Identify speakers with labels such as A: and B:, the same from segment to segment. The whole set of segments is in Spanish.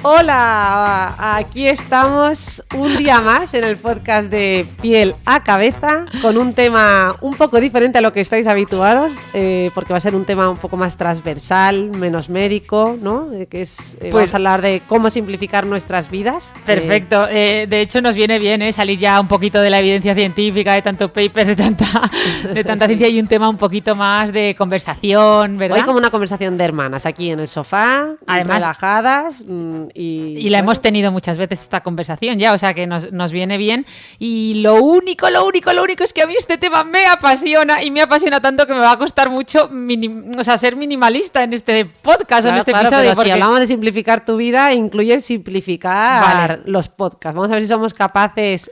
A: Hola, aquí estamos un día más en el podcast de Piel a Cabeza con un tema un poco diferente a lo que estáis habituados, porque va a ser un tema un poco más transversal, menos médico, ¿no? Que es, vamos a hablar de cómo simplificar nuestras vidas.
B: Perfecto, de hecho nos viene bien salir ya un poquito de la evidencia científica, de tanto paper, de tanta sí. Ciencia, y un tema un poquito más de conversación, ¿verdad?
A: Hoy como una conversación de hermanas, aquí en el sofá, además, relajadas.
B: Y la hemos tenido muchas veces esta conversación ya, o sea que nos viene bien. Y lo único es que a mí este tema me apasiona, y me apasiona tanto que me va a costar mucho ser minimalista en este podcast, en este episodio.
A: Pero si hablamos de simplificar tu vida, incluye el simplificar los podcasts. Vamos a ver si somos capaces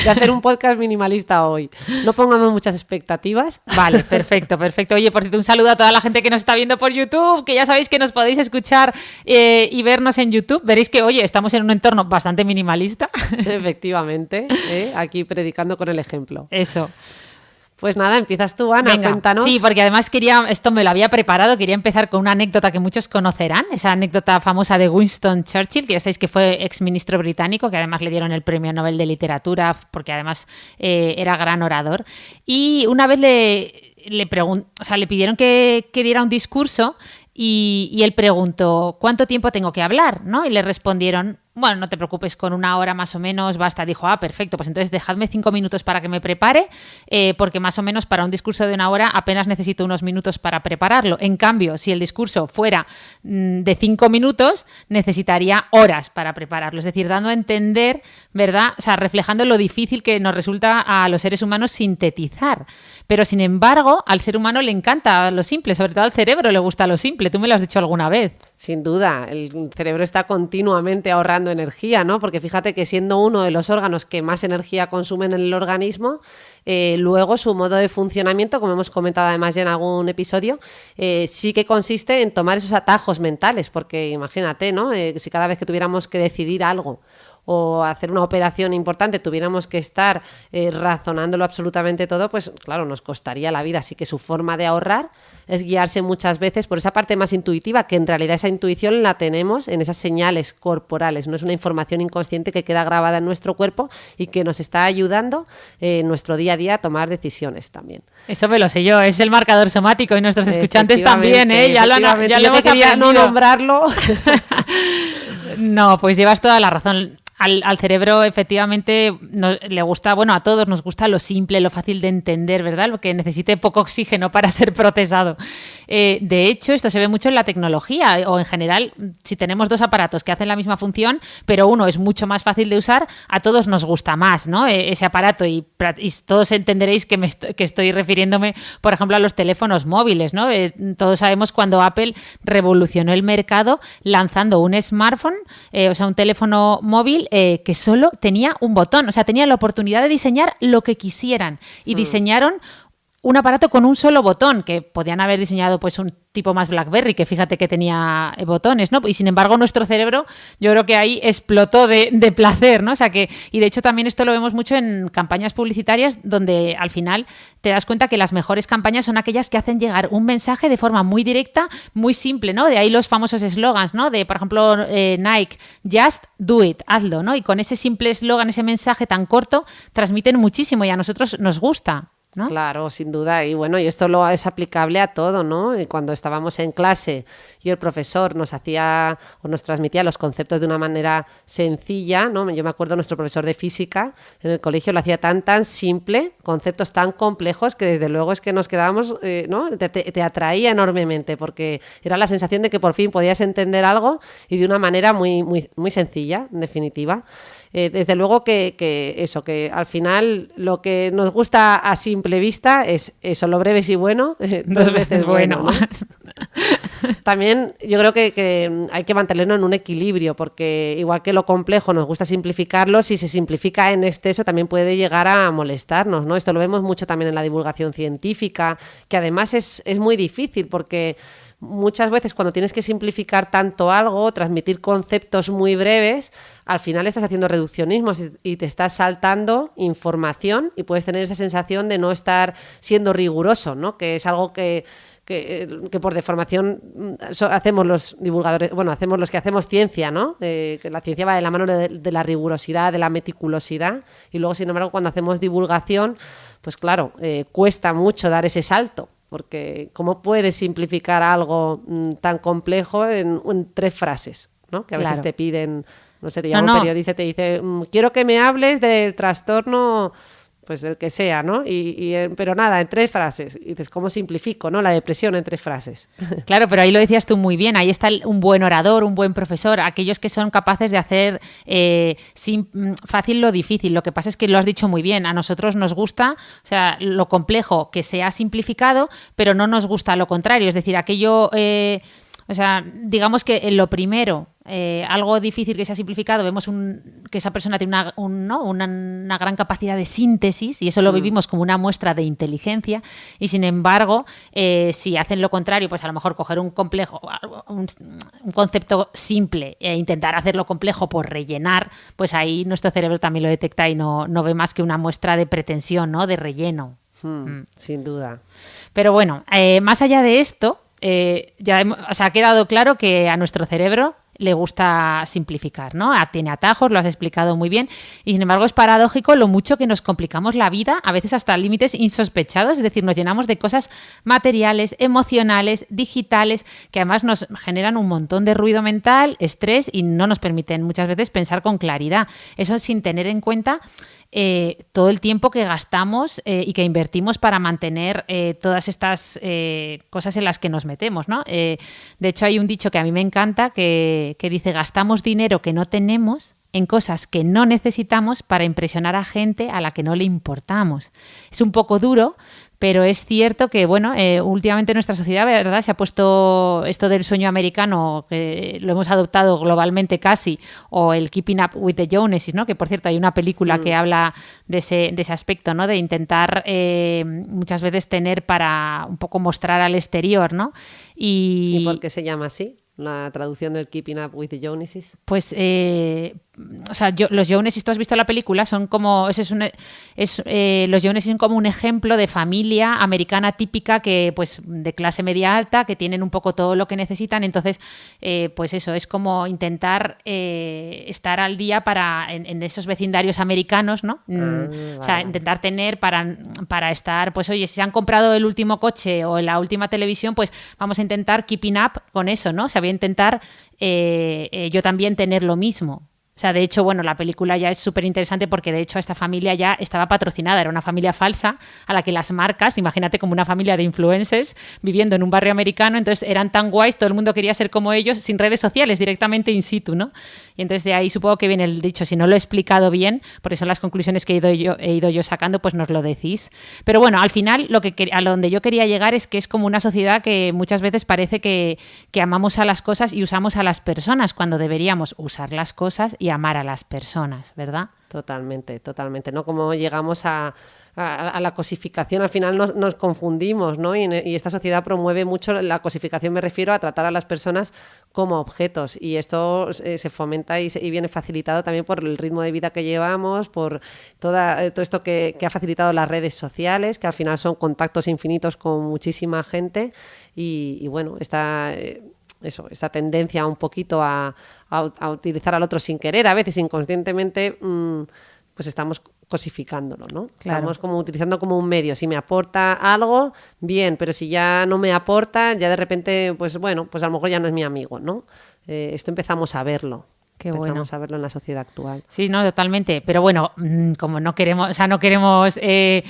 A: de hacer un podcast minimalista hoy. No pongamos muchas expectativas.
B: Vale, perfecto. Oye, por cierto, un saludo a toda la gente que nos está viendo por YouTube, que ya sabéis que nos podéis escuchar y vernos en YouTube. Veréis que, oye, estamos en un entorno bastante minimalista.
A: Efectivamente, aquí predicando con el ejemplo.
B: Eso.
A: Pues nada, empiezas tú, Ana,
B: venga,
A: cuéntanos.
B: Sí, porque además esto me lo había preparado, quería empezar con una anécdota que muchos conocerán, esa anécdota famosa de Winston Churchill, que ya sabéis que fue exministro británico, que además le dieron el Premio Nobel de Literatura, porque además era gran orador. Y una vez le pidieron que diera un discurso. Y él preguntó, ¿cuánto tiempo tengo que hablar? ¿No? Y le respondieron, bueno, no te preocupes, con 1 hora más o menos basta. Dijo, perfecto, pues entonces dejadme 5 minutos para que me prepare, porque más o menos para un discurso de 1 hora apenas necesito unos minutos para prepararlo. En cambio, si el discurso fuera de 5 minutos, necesitaría horas para prepararlo. Es decir, dando a entender, ¿verdad? O sea, reflejando lo difícil que nos resulta a los seres humanos sintetizar. Pero, sin embargo, al ser humano le encanta lo simple, sobre todo al cerebro le gusta lo simple. Tú me lo has dicho alguna vez.
A: Sin duda, el cerebro está continuamente ahorrando energía, ¿no? Porque fíjate que siendo uno de los órganos que más energía consumen en el organismo, luego su modo de funcionamiento, como hemos comentado además ya en algún episodio, sí que consiste en tomar esos atajos mentales, porque imagínate, ¿no? Si cada vez que tuviéramos que decidir algo o hacer una operación importante tuviéramos que estar razonándolo absolutamente todo, pues claro, nos costaría la vida. Así que su forma de ahorrar es guiarse muchas veces por esa parte más intuitiva, que en realidad esa intuición la tenemos en esas señales corporales, no es una información inconsciente que queda grabada en nuestro cuerpo y que nos está ayudando en nuestro día a día a tomar decisiones también.
B: Eso me lo sé yo, es el marcador somático y nuestros escuchantes también, ya lo hemos
A: quería no nombrarlo.
B: No, pues llevas toda la razón. Al cerebro efectivamente le gusta, bueno, a todos nos gusta lo simple, lo fácil de entender, ¿verdad? Lo que necesite poco oxígeno para ser procesado. De hecho, esto se ve mucho en la tecnología o en general, si tenemos 2 aparatos que hacen la misma función, pero uno es mucho más fácil de usar, a todos nos gusta más, ¿no? Ese aparato y todos entenderéis que estoy refiriéndome, por ejemplo, a los teléfonos móviles, ¿no? Todos sabemos cuando Apple revolucionó el mercado lanzando un smartphone, un teléfono móvil que solo tenía un botón, o sea, tenía la oportunidad de diseñar lo que quisieran y diseñaron un aparato con un solo botón, que podían haber diseñado pues un tipo más BlackBerry, que fíjate que tenía botones, ¿no? Y sin embargo nuestro cerebro, yo creo que ahí explotó de placer, ¿no? O sea que, y de hecho también esto lo vemos mucho en campañas publicitarias, donde al final te das cuenta que las mejores campañas son aquellas que hacen llegar un mensaje de forma muy directa, muy simple, ¿no? De ahí los famosos eslogans, ¿no? De, por ejemplo, Nike, just do it, hazlo, ¿no? Y con ese simple eslogan, ese mensaje tan corto, transmiten muchísimo y a nosotros nos gusta, ¿no?
A: Claro, sin duda. Y bueno, y esto lo es aplicable a todo, ¿no? Y cuando estábamos en clase y el profesor nos hacía o nos transmitía los conceptos de una manera sencilla, ¿no? Yo me acuerdo nuestro profesor de física en el colegio lo hacía tan simple, conceptos tan complejos que desde luego es que nos quedábamos, ¿no? Te atraía enormemente porque era la sensación de que por fin podías entender algo y de una manera muy sencilla, en definitiva. Desde luego que al final lo que nos gusta a simple vista es eso, lo breve y bueno, 2 veces bueno, ¿no? También yo creo que hay que mantenerlo en un equilibrio, porque igual que lo complejo nos gusta simplificarlo, si se simplifica en exceso también puede llegar a molestarnos, ¿no? Esto lo vemos mucho también en la divulgación científica, que además es muy difícil porque muchas veces cuando tienes que simplificar tanto algo, transmitir conceptos muy breves, al final estás haciendo reduccionismos y te estás saltando información y puedes tener esa sensación de no estar siendo riguroso, ¿no? Que es algo que que por deformación hacemos los divulgadores, bueno, hacemos los que hacemos ciencia, ¿no? Que la ciencia va de la mano de la rigurosidad, de la meticulosidad, y luego, sin embargo, cuando hacemos divulgación, pues claro, cuesta mucho dar ese salto, porque ¿cómo puedes simplificar algo tan complejo en 3 frases, ¿no? Que a veces te piden, no sé, te llama un periodista y te dice, quiero que me hables del trastorno, pues el que sea, ¿no? Pero nada, en 3 frases. Y dices, ¿cómo simplifico, no? La depresión en 3 frases.
B: Claro, pero ahí lo decías tú muy bien. Ahí está un buen orador, un buen profesor, aquellos que son capaces de hacer fácil lo difícil. Lo que pasa es que lo has dicho muy bien. A nosotros nos gusta, o sea, lo complejo que sea simplificado, pero no nos gusta lo contrario. Es decir, aquello... o sea, digamos que en lo primero, algo difícil que se ha simplificado, vemos que esa persona tiene una gran capacidad de síntesis y eso lo vivimos como una muestra de inteligencia y, sin embargo, si hacen lo contrario, pues a lo mejor coger un complejo, un concepto simple e intentar hacerlo complejo por rellenar, pues ahí nuestro cerebro también lo detecta y no ve más que una muestra de pretensión, ¿no? De relleno.
A: Sin duda.
B: Pero bueno, más allá de esto, ha quedado claro que a nuestro cerebro le gusta simplificar, ¿no? Tiene atajos, lo has explicado muy bien, y sin embargo es paradójico lo mucho que nos complicamos la vida, a veces hasta límites insospechados, es decir, nos llenamos de cosas materiales, emocionales, digitales, que además nos generan un montón de ruido mental, estrés y no nos permiten muchas veces pensar con claridad. Eso sin tener en cuenta todo el tiempo que gastamos y que invertimos para mantener todas estas cosas en las que nos metemos, ¿no? De hecho, hay un dicho que a mí me encanta que dice: gastamos dinero que no tenemos en cosas que no necesitamos para impresionar a gente a la que no le importamos. Es un poco duro, pero es cierto que, bueno, últimamente nuestra sociedad, ¿verdad?, se ha puesto esto del sueño americano, que lo hemos adoptado globalmente casi, o el Keeping Up with the Joneses, ¿no? Que, por cierto, hay una película que habla de ese aspecto, ¿no? De intentar muchas veces tener para un poco mostrar al exterior, ¿no?
A: ¿Y por qué se llama así? La traducción del Keeping Up with the Joneses.
B: Pues, o sea, los Joneses, ¿tú has visto la película? Son como, los Joneses son como un ejemplo de familia americana típica que, pues, de clase media alta, que tienen un poco todo lo que necesitan. Entonces, pues eso, es como intentar estar al día en esos vecindarios americanos, ¿no?
A: Vale.
B: O sea, intentar tener para estar, pues oye, si se han comprado el último coche o la última televisión, pues vamos a intentar keeping up con eso, ¿no? O sea, voy a intentar yo también tener lo mismo. O sea, de hecho, bueno, la película ya es súper interesante porque, de hecho, esta familia ya estaba patrocinada. Era una familia falsa a la que las marcas, imagínate como una familia de influencers viviendo en un barrio americano, entonces eran tan guays, todo el mundo quería ser como ellos, sin redes sociales, directamente in situ, ¿no? Y entonces de ahí supongo que viene el dicho. Si no lo he explicado bien, porque son las conclusiones que he ido yo sacando, pues nos lo decís. Pero bueno, al final, a donde yo quería llegar es que es como una sociedad que muchas veces parece que amamos a las cosas y usamos a las personas, cuando deberíamos usar las cosas y amar a las personas, ¿verdad?
A: Totalmente, totalmente, ¿no? Como llegamos a la cosificación, al final nos confundimos, ¿no? Y esta sociedad promueve mucho la cosificación, me refiero a tratar a las personas como objetos, y esto se fomenta y viene facilitado también por el ritmo de vida que llevamos, por todo esto que ha facilitado las redes sociales, que al final son contactos infinitos con muchísima gente, y bueno, esta tendencia un poquito a utilizar al otro sin querer, a veces inconscientemente, pues estamos cosificándolo, ¿no?
B: Claro.
A: Estamos como utilizando como un medio. Si me aporta algo, bien, pero si ya no me aporta, ya de repente, pues bueno, pues a lo mejor ya no es mi amigo, ¿no? Esto empezamos a verlo. Empezamos a verlo en la sociedad actual.
B: Sí, no, totalmente. Pero bueno, como no queremos ser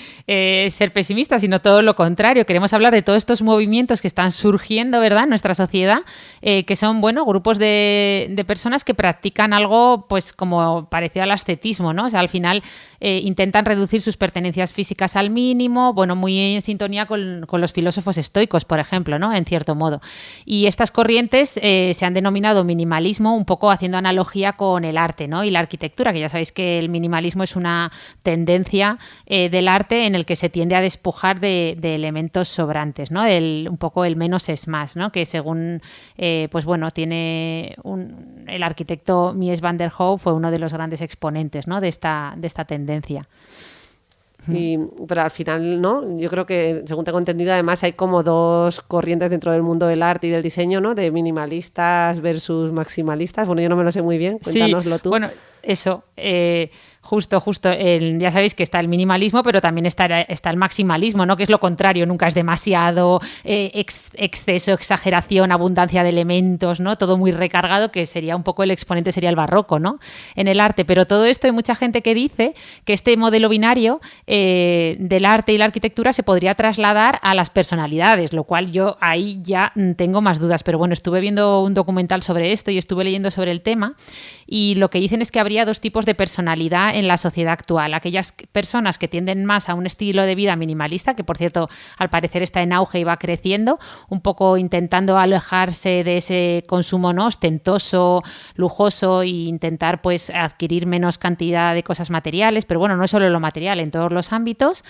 B: pesimistas, sino todo lo contrario. Queremos hablar de todos estos movimientos que están surgiendo, ¿verdad?, en nuestra sociedad, que son, bueno, grupos de personas que practican algo, pues, como parecido al ascetismo, ¿no? O sea, al final intentan reducir sus pertenencias físicas al mínimo, bueno, muy en sintonía con los filósofos estoicos, por ejemplo, ¿no?, en cierto modo. Y estas corrientes se han denominado minimalismo, un poco haciendo analogía con el arte, ¿no?, y la arquitectura, que ya sabéis que el minimalismo es una tendencia del arte en el que se tiende a despojar de elementos sobrantes, ¿no? Un poco el menos es más, ¿no?, que según pues bueno, tiene el arquitecto Mies van der Rohe fue uno de los grandes exponentes, ¿no?, de esta tendencia.
A: Pero al final, ¿no? Yo creo que, según tengo entendido, además hay como dos corrientes dentro del mundo del arte y del diseño, ¿no? De minimalistas versus maximalistas. Bueno, yo no me lo sé muy bien, cuéntanoslo tú.
B: Bueno, eso, justo, ya sabéis que está el minimalismo, pero también está el maximalismo, ¿no? Que es lo contrario, nunca es demasiado, exceso, exageración, abundancia de elementos, ¿no? Todo muy recargado, que sería un poco el exponente, sería el barroco, ¿no? En el arte. Pero todo esto hay mucha gente que dice que este modelo binario del arte y la arquitectura se podría trasladar a las personalidades, lo cual yo ahí ya tengo más dudas. Pero bueno, estuve viendo un documental sobre esto y estuve leyendo sobre el tema, y lo que dicen es que habría dos tipos de personalidad en la sociedad actual. Aquellas personas que tienden más a un estilo de vida minimalista, que por cierto al parecer está en auge y va creciendo, un poco intentando alejarse de ese consumo, ¿no?, ostentoso, lujoso, e intentar pues adquirir menos cantidad de cosas materiales, pero bueno, no es solo lo material, en todos los ámbitos,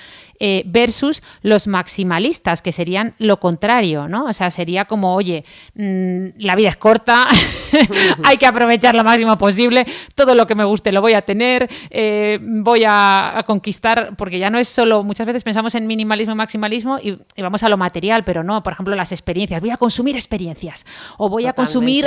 B: versus los maximalistas, que serían lo contrario, ¿no? O sea, sería como, oye, la vida es corta, hay que aprovechar lo máximo posible, todo lo que me guste lo voy a tener, voy a conquistar, porque ya no es solo, muchas veces pensamos en minimalismo y maximalismo y vamos a lo material, pero no, por ejemplo, las experiencias, voy a consumir experiencias o voy a consumir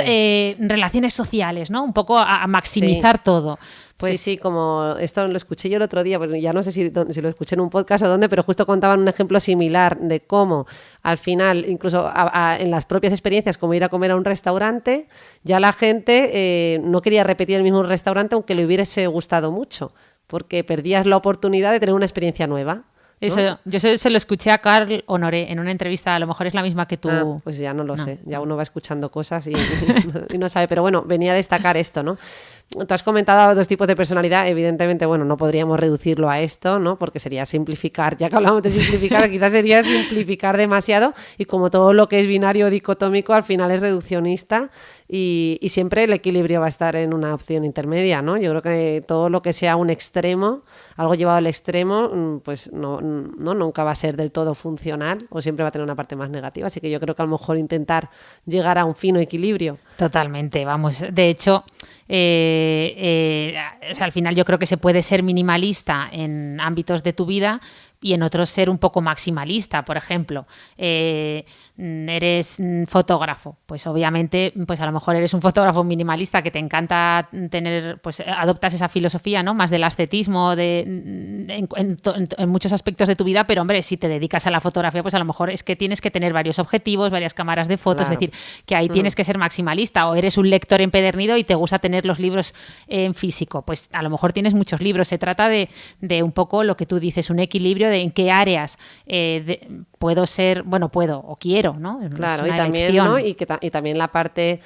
B: relaciones sociales, ¿no? Un poco a maximizar todo.
A: Pues sí, como esto lo escuché yo el otro día, pero ya no sé si lo escuché en un podcast o dónde, pero justo contaban un ejemplo similar de cómo al final, incluso en las propias experiencias, como ir a comer a un restaurante, ya la gente no quería repetir el mismo restaurante aunque le hubiese gustado mucho, porque perdías la oportunidad de tener una experiencia nueva, ¿no?
B: Eso, yo se lo escuché a Carl Honoré en una entrevista, a lo mejor es la misma que tú.
A: Pues ya no lo sé, ya uno va escuchando cosas y no sabe, pero bueno, venía a destacar esto, ¿no? Tú has comentado dos tipos de personalidad, evidentemente, bueno, no podríamos reducirlo a esto, ¿no? Porque sería simplificar, ya que hablamos de simplificar, quizás sería simplificar demasiado, y como todo lo que es binario o dicotómico, al final es reduccionista y siempre el equilibrio va a estar en una opción intermedia, ¿no? Yo creo que todo lo que sea un extremo, algo llevado al extremo, pues nunca va a ser del todo funcional o siempre va a tener una parte más negativa, así que yo creo que a lo mejor intentar llegar a un fino equilibrio.
B: Totalmente, vamos, de hecho, o sea, al final yo creo que se puede ser minimalista en ámbitos de tu vida y en otros ser un poco maximalista. Por ejemplo, eres fotógrafo, pues obviamente pues a lo mejor eres un fotógrafo minimalista que te encanta tener, pues adoptas esa filosofía, ¿no?, más del ascetismo en muchos aspectos de tu vida, pero hombre, si te dedicas a la fotografía, pues a lo mejor es que tienes que tener varios objetivos, varias cámaras de fotos, claro. Es decir, que ahí tienes que ser maximalista, o eres un lector empedernido y te gusta tener los libros en físico, pues a lo mejor tienes muchos libros. Se trata de un poco lo que tú dices, un equilibrio de en qué áreas puedo ser, bueno, puedo o quiero, ¿no?
A: Claro, y también, ¿no? y también la parte,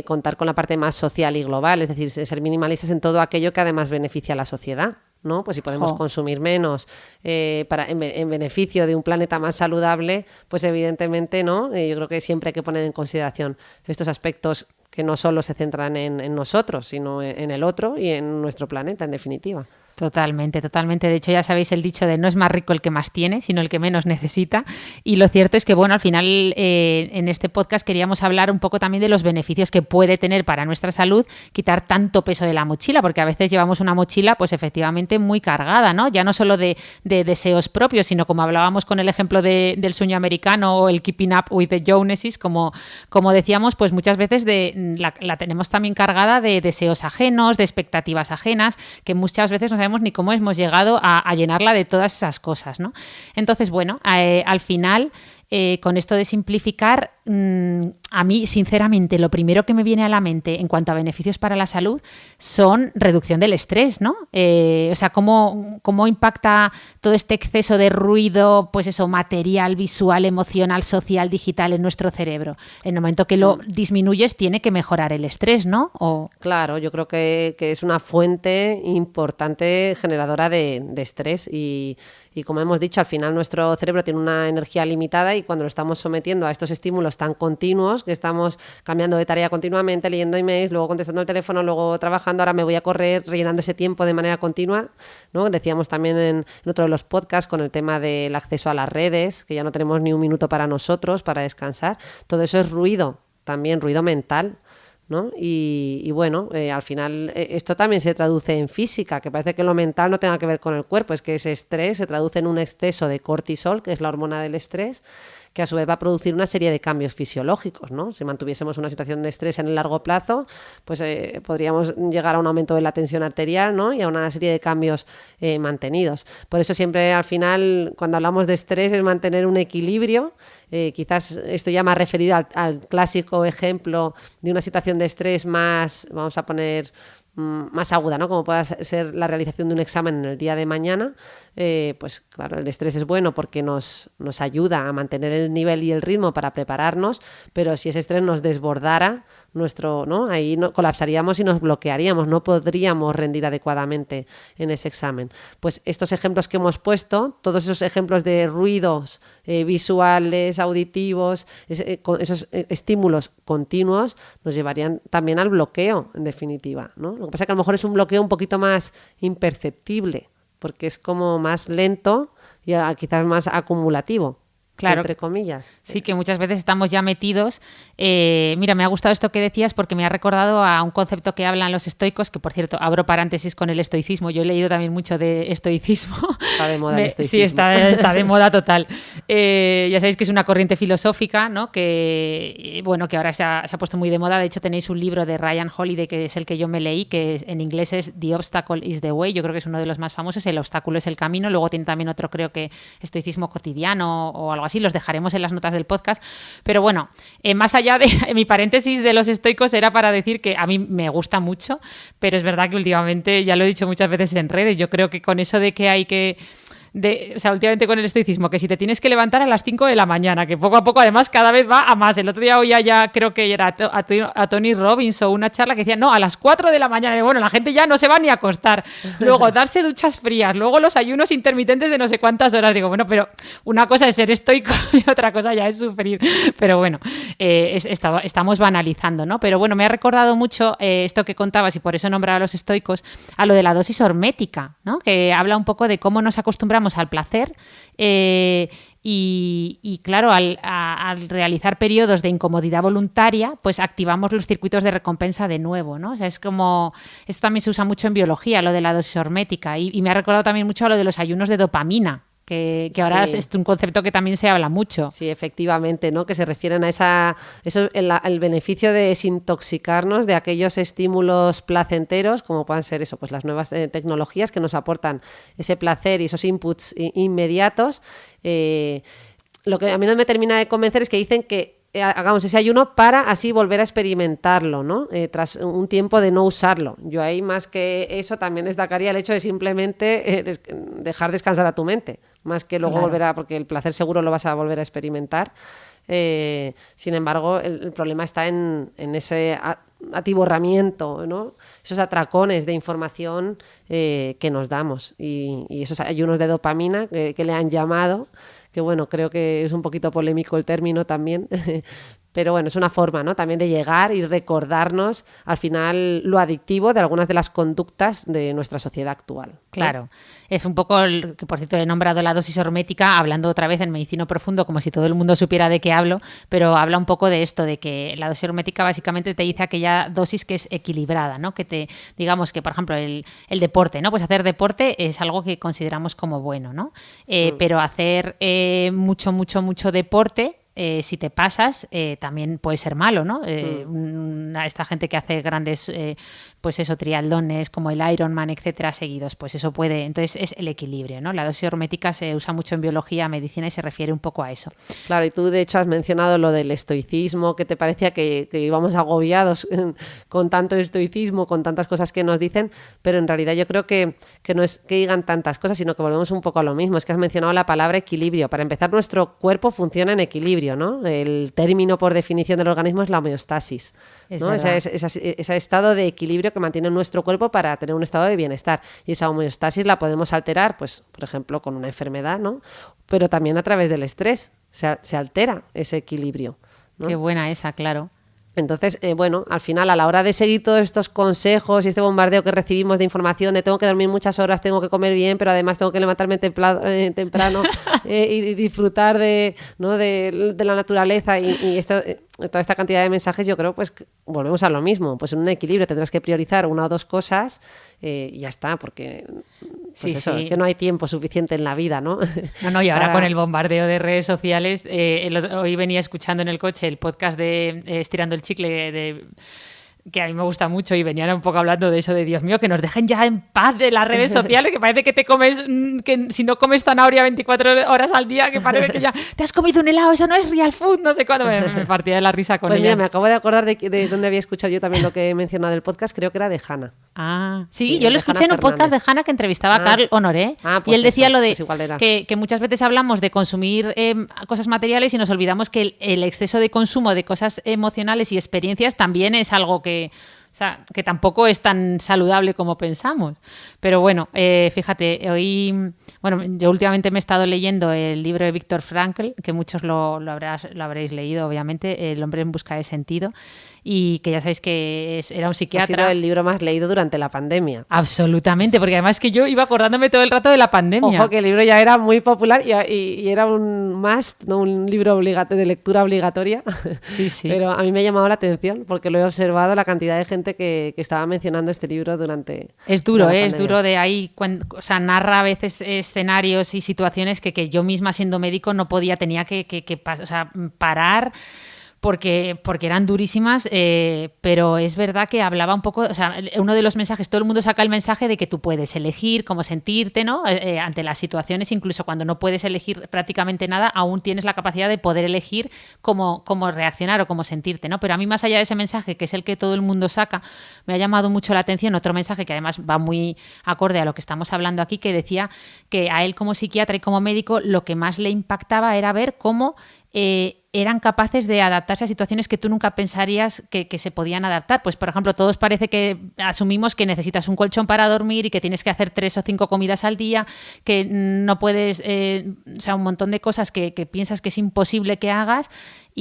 A: contar con la parte más social y global, es decir, ser minimalistas en todo aquello que además beneficia a la sociedad, ¿no? Pues si podemos consumir menos en beneficio de un planeta más saludable, pues evidentemente, ¿no? Yo creo que siempre hay que poner en consideración estos aspectos que no solo se centran en nosotros, sino en el otro y en nuestro planeta, en definitiva.
B: Totalmente, totalmente. De hecho, ya sabéis el dicho de no es más rico el que más tiene, sino el que menos necesita. Y lo cierto es que, bueno, al final en este podcast queríamos hablar un poco también de los beneficios que puede tener para nuestra salud quitar tanto peso de la mochila, porque a veces llevamos una mochila, pues efectivamente muy cargada, ¿no? Ya no solo de deseos propios, sino como hablábamos con el ejemplo del sueño americano o el Keeping Up with the Joneses, como decíamos, pues muchas veces la tenemos también cargada de deseos ajenos, de expectativas ajenas, que muchas veces no sabemos ni cómo hemos llegado a llenarla de todas esas cosas, ¿no? Entonces, bueno, al final, con esto de simplificar, a mí, sinceramente, lo primero que me viene a la mente en cuanto a beneficios para la salud son reducción del estrés, ¿no? O sea, cómo impacta todo este exceso de ruido, pues eso, material, visual, emocional, social, digital en nuestro cerebro. En el momento que lo disminuyes, tiene que mejorar el estrés, ¿no?
A: Claro, yo creo que es una fuente importante generadora de estrés y como hemos dicho, al final nuestro cerebro tiene una energía limitada y cuando lo estamos sometiendo a estos estímulos tan continuos, que estamos cambiando de tarea continuamente, leyendo emails, luego contestando el teléfono, luego trabajando, ahora me voy a correr, rellenando ese tiempo de manera continua, ¿no? Decíamos también en otro de los podcasts con el tema del acceso a las redes, que ya no tenemos ni un minuto para nosotros, para descansar. Todo eso es ruido, también ruido mental, ¿no? Y bueno, al final esto también se traduce en física, que parece que lo mental no tenga que ver con el cuerpo, es que ese estrés se traduce en un exceso de cortisol, que es la hormona del estrés, que a su vez va a producir una serie de cambios fisiológicos, ¿no? Si mantuviésemos una situación de estrés en el largo plazo, pues podríamos llegar a un aumento de la tensión arterial, ¿no? Y a una serie de cambios mantenidos. Por eso siempre al final, cuando hablamos de estrés, es mantener un equilibrio. Quizás esto ya más referido al clásico ejemplo de una situación de estrés más, vamos a poner, más aguda, ¿no? Como pueda ser la realización de un examen en el día de mañana, pues claro, el estrés es bueno porque nos ayuda a mantener el nivel y el ritmo para prepararnos, pero si ese estrés nos desbordara, ¿no? Ahí colapsaríamos y nos bloquearíamos, no podríamos rendir adecuadamente en ese examen. Pues estos ejemplos que hemos puesto, todos esos ejemplos de ruidos visuales, auditivos, esos estímulos continuos nos llevarían también al bloqueo, en definitiva, ¿no? Lo que pasa es que a lo mejor es un bloqueo un poquito más imperceptible, porque es como más lento y quizás más acumulativo. Claro, entre comillas.
B: Sí, que muchas veces estamos ya metidos. Mira, me ha gustado esto que decías porque me ha recordado a un concepto que hablan los estoicos, que por cierto, abro paréntesis con el estoicismo. Yo he leído también mucho de estoicismo.
A: Está de moda el estoicismo.
B: Sí, está de moda total. Ya sabéis que es una corriente filosófica, ¿no? Que, bueno, que ahora se ha puesto muy de moda. De hecho, tenéis un libro de Ryan Holiday, que es el que yo me leí, que en inglés es The Obstacle is the Way. Yo creo que es uno de los más famosos. El obstáculo es el camino. Luego tiene también otro, creo que estoicismo cotidiano o algo así, los dejaremos en las notas del podcast, pero bueno, más allá de mi paréntesis de los estoicos era para decir que a mí me gusta mucho, pero es verdad que últimamente, ya lo he dicho muchas veces en redes, yo creo que con eso de que hay que o sea, últimamente con el estoicismo, que si te tienes que levantar a las 5 de la mañana, que poco a poco además cada vez va a más. El otro día oía ya, creo que era a Tony Robbins o una charla que decía, no, a las 4 de la mañana, y bueno, la gente ya no se va ni a acostar. Luego darse duchas frías, luego los ayunos intermitentes de no sé cuántas horas. Digo, bueno, pero una cosa es ser estoico y otra cosa ya es sufrir. Pero bueno, estamos banalizando, ¿no? Pero bueno, me ha recordado mucho esto que contabas, y por eso he nombrado a los estoicos, a lo de la dosis hormética, ¿no? Que habla un poco de cómo nos acostumbramos al placer y claro, al realizar periodos de incomodidad voluntaria, pues activamos los circuitos de recompensa de nuevo, ¿no? O sea, es como, esto también se usa mucho en biología, lo de la dosis hormética, y me ha recordado también mucho a lo de los ayunos de dopamina, que ahora sí. Es un concepto que también se habla mucho.
A: Sí, efectivamente, ¿no? Que se refieren a eso, el beneficio de desintoxicarnos de aquellos estímulos placenteros, como puedan ser eso, pues las nuevas tecnologías que nos aportan ese placer y esos inputs inmediatos. Lo que a mí no me termina de convencer es que dicen que hagamos ese ayuno para así volver a experimentarlo, ¿no? Tras un tiempo de no usarlo. Yo ahí más que eso también destacaría el hecho de simplemente dejar descansar a tu mente, más que luego volver porque el placer seguro lo vas a volver a experimentar. Sin embargo, el problema está en ese atiborramiento, ¿no? Esos atracones de información que nos damos y esos ayunos de dopamina que le han llamado, que bueno, creo que es un poquito polémico el término también, pero bueno, es una forma, ¿no? También de llegar y recordarnos al final lo adictivo de algunas de las conductas de nuestra sociedad actual, ¿no?
B: Claro, es un poco, que por cierto he nombrado la dosis hormética, hablando otra vez en medicina profundo, como si todo el mundo supiera de qué hablo, pero habla un poco de esto, de que la dosis hormética básicamente te dice aquella dosis que es equilibrada, ¿no? Que digamos que, por ejemplo, el deporte, ¿no? Pues hacer deporte es algo que consideramos como bueno, ¿no? Pero hacer mucho deporte, si te pasas, también puede ser malo, ¿no? Esta gente que hace grandes, pues eso, triatlones como el Ironman, etcétera, seguidos, pues eso puede. Entonces es el equilibrio, ¿no? La dosis hormética se usa mucho en biología, medicina y se refiere un poco a eso.
A: Claro, y tú de hecho has mencionado lo del estoicismo, que te parecía que íbamos agobiados con tanto estoicismo, con tantas cosas que nos dicen, pero en realidad yo creo que no es que digan tantas cosas, sino que volvemos un poco a lo mismo. Es que has mencionado la palabra equilibrio. Para empezar, nuestro cuerpo funciona en equilibrio, ¿no? El término por definición del organismo es la homeostasis, ¿no? Ese estado de equilibrio que mantiene nuestro cuerpo para tener un estado de bienestar, y esa homeostasis la podemos alterar, pues por ejemplo con una enfermedad, ¿no? Pero también a través del estrés se altera ese equilibrio, ¿no?
B: Qué buena esa, claro.
A: Entonces, bueno, al final, a la hora de seguir todos estos consejos y este bombardeo que recibimos de información de tengo que dormir muchas horas, tengo que comer bien, pero además tengo que levantarme temprano y disfrutar de la naturaleza y esto, toda esta cantidad de mensajes, yo creo pues que volvemos a lo mismo, pues en un equilibrio tendrás que priorizar una o dos cosas y ya está, porque pues eso, que no hay tiempo suficiente en la vida, ¿no?
B: No, y ahora con el bombardeo de redes sociales, hoy venía escuchando en el coche el podcast de Estirando el Chicle que a mí me gusta mucho y venían un poco hablando de eso, de Dios mío, que nos dejen ya en paz de las redes sociales, que parece que te comes, que si no comes zanahoria 24 horas al día, que parece que ya te has comido un helado, eso no es real food, no sé cuándo, me partía de la risa con
A: pues
B: ellas.
A: Mira, me acabo de acordar de dónde había escuchado yo también lo que he mencionado del podcast, creo que era de Hanna.
B: Ah, sí, yo lo escuché en un podcast de Hanna que entrevistaba a Carl Honoré,
A: pues
B: y él decía
A: eso,
B: lo de
A: pues
B: que muchas veces hablamos de consumir cosas materiales y nos olvidamos que el exceso de consumo de cosas emocionales y experiencias también es algo que... O sea, que tampoco es tan saludable como pensamos. Pero bueno, fíjate, yo últimamente me he estado leyendo el libro de Viktor Frankl, que muchos lo habréis leído, obviamente, El hombre en busca de sentido, y que ya sabéis que era un psiquiatra.
A: Ha sido el libro más leído durante la pandemia.
B: Absolutamente, porque además que yo iba acordándome todo el rato de la pandemia.
A: Ojo, que el libro ya era muy popular y era un must, ¿no? Un libro de lectura obligatoria.
B: Sí.
A: Pero a mí me ha llamado la atención porque lo he observado, la cantidad de gente que estaba mencionando este libro durante...
B: Es duro, es duro de ahí, o sea, narra a veces escenarios y situaciones que yo misma siendo médico no podía, tenía que parar porque eran durísimas, pero es verdad que hablaba un poco, o sea, uno de los mensajes, todo el mundo saca el mensaje de que tú puedes elegir cómo sentirte, ¿no? Ante las situaciones, incluso cuando no puedes elegir prácticamente nada, aún tienes la capacidad de poder elegir cómo reaccionar o cómo sentirte, ¿no? Pero a mí, más allá de ese mensaje, que es el que todo el mundo saca, me ha llamado mucho la atención otro mensaje que además va muy acorde a lo que estamos hablando aquí, que decía que a él como psiquiatra y como médico lo que más le impactaba era ver cómo eran capaces de adaptarse a situaciones que tú nunca pensarías que se podían adaptar. Pues, por ejemplo, todos parece que asumimos que necesitas un colchón para dormir y que tienes que hacer 3 o 5 comidas al día, que no puedes, o sea, un montón de cosas que piensas que es imposible que hagas,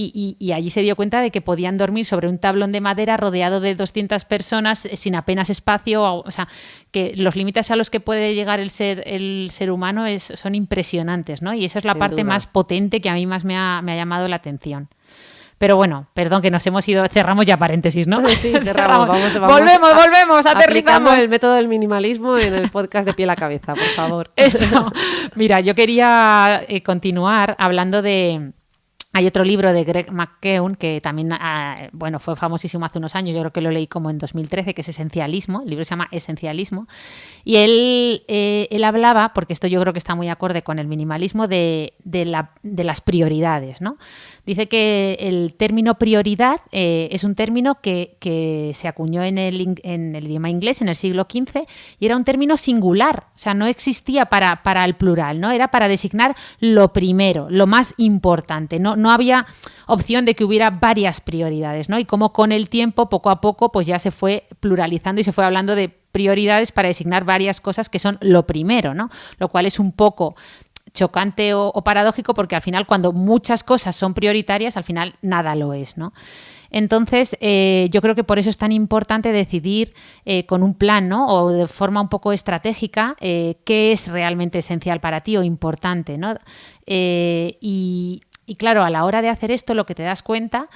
B: y allí se dio cuenta de que podían dormir sobre un tablón de madera rodeado de 200 personas sin apenas espacio. O sea, que los límites a los que puede llegar el ser humano son impresionantes, ¿no? Y esa es la parte más potente que a mí más me ha llamado la atención. Pero bueno, perdón que nos hemos ido, cerramos ya paréntesis, ¿no?
A: Sí, cerramos.
B: Volvemos, aterrizamos.
A: El método del minimalismo en el podcast de Piel a Cabeza, por favor.
B: Eso. Mira, yo quería continuar hablando de... Hay otro libro de Greg McKeown que también fue famosísimo hace unos años, yo creo que lo leí como en 2013, que es Esencialismo, el libro se llama Esencialismo, y él hablaba, porque esto yo creo que está muy acorde con el minimalismo, de las prioridades, ¿no? Dice que el término prioridad es un término que se acuñó en el idioma inglés en el siglo XV y era un término singular, o sea, no existía para el plural, ¿no? Era para designar lo primero, lo más importante, no había opción de que hubiera varias prioridades, ¿no? Y como con el tiempo, poco a poco, pues ya se fue pluralizando y se fue hablando de prioridades para designar varias cosas que son lo primero, ¿no? Lo cual es un poco chocante o paradójico, porque al final cuando muchas cosas son prioritarias, al final nada lo es, ¿no? Entonces, yo creo que por eso es tan importante decidir con un plan, ¿no? O de forma un poco estratégica qué es realmente esencial para ti o importante, ¿no? Y claro, a la hora de hacer esto, lo que te das cuenta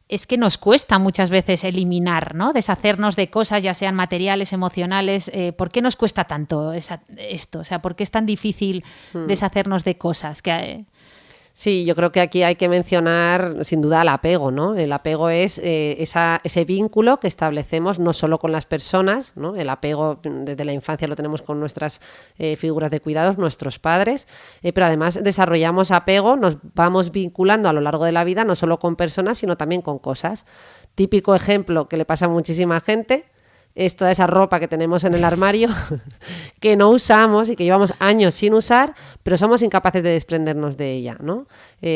B: es que nos cuesta muchas veces eliminar, ¿no? Deshacernos de cosas, ya sean materiales, emocionales. ¿Por qué nos cuesta tanto esto? O sea, ¿por qué es tan difícil deshacernos de cosas?
A: Sí, yo creo que aquí hay que mencionar sin duda el apego, ¿no? El apego es ese vínculo que establecemos no solo con las personas, ¿no? El apego desde la infancia lo tenemos con nuestras figuras de cuidados, nuestros padres, pero además desarrollamos apego, nos vamos vinculando a lo largo de la vida no solo con personas, sino también con cosas. Típico ejemplo que le pasa a muchísima gente es toda esa ropa que tenemos en el armario que no usamos y que llevamos años sin usar, pero somos incapaces de desprendernos de ella, ¿no?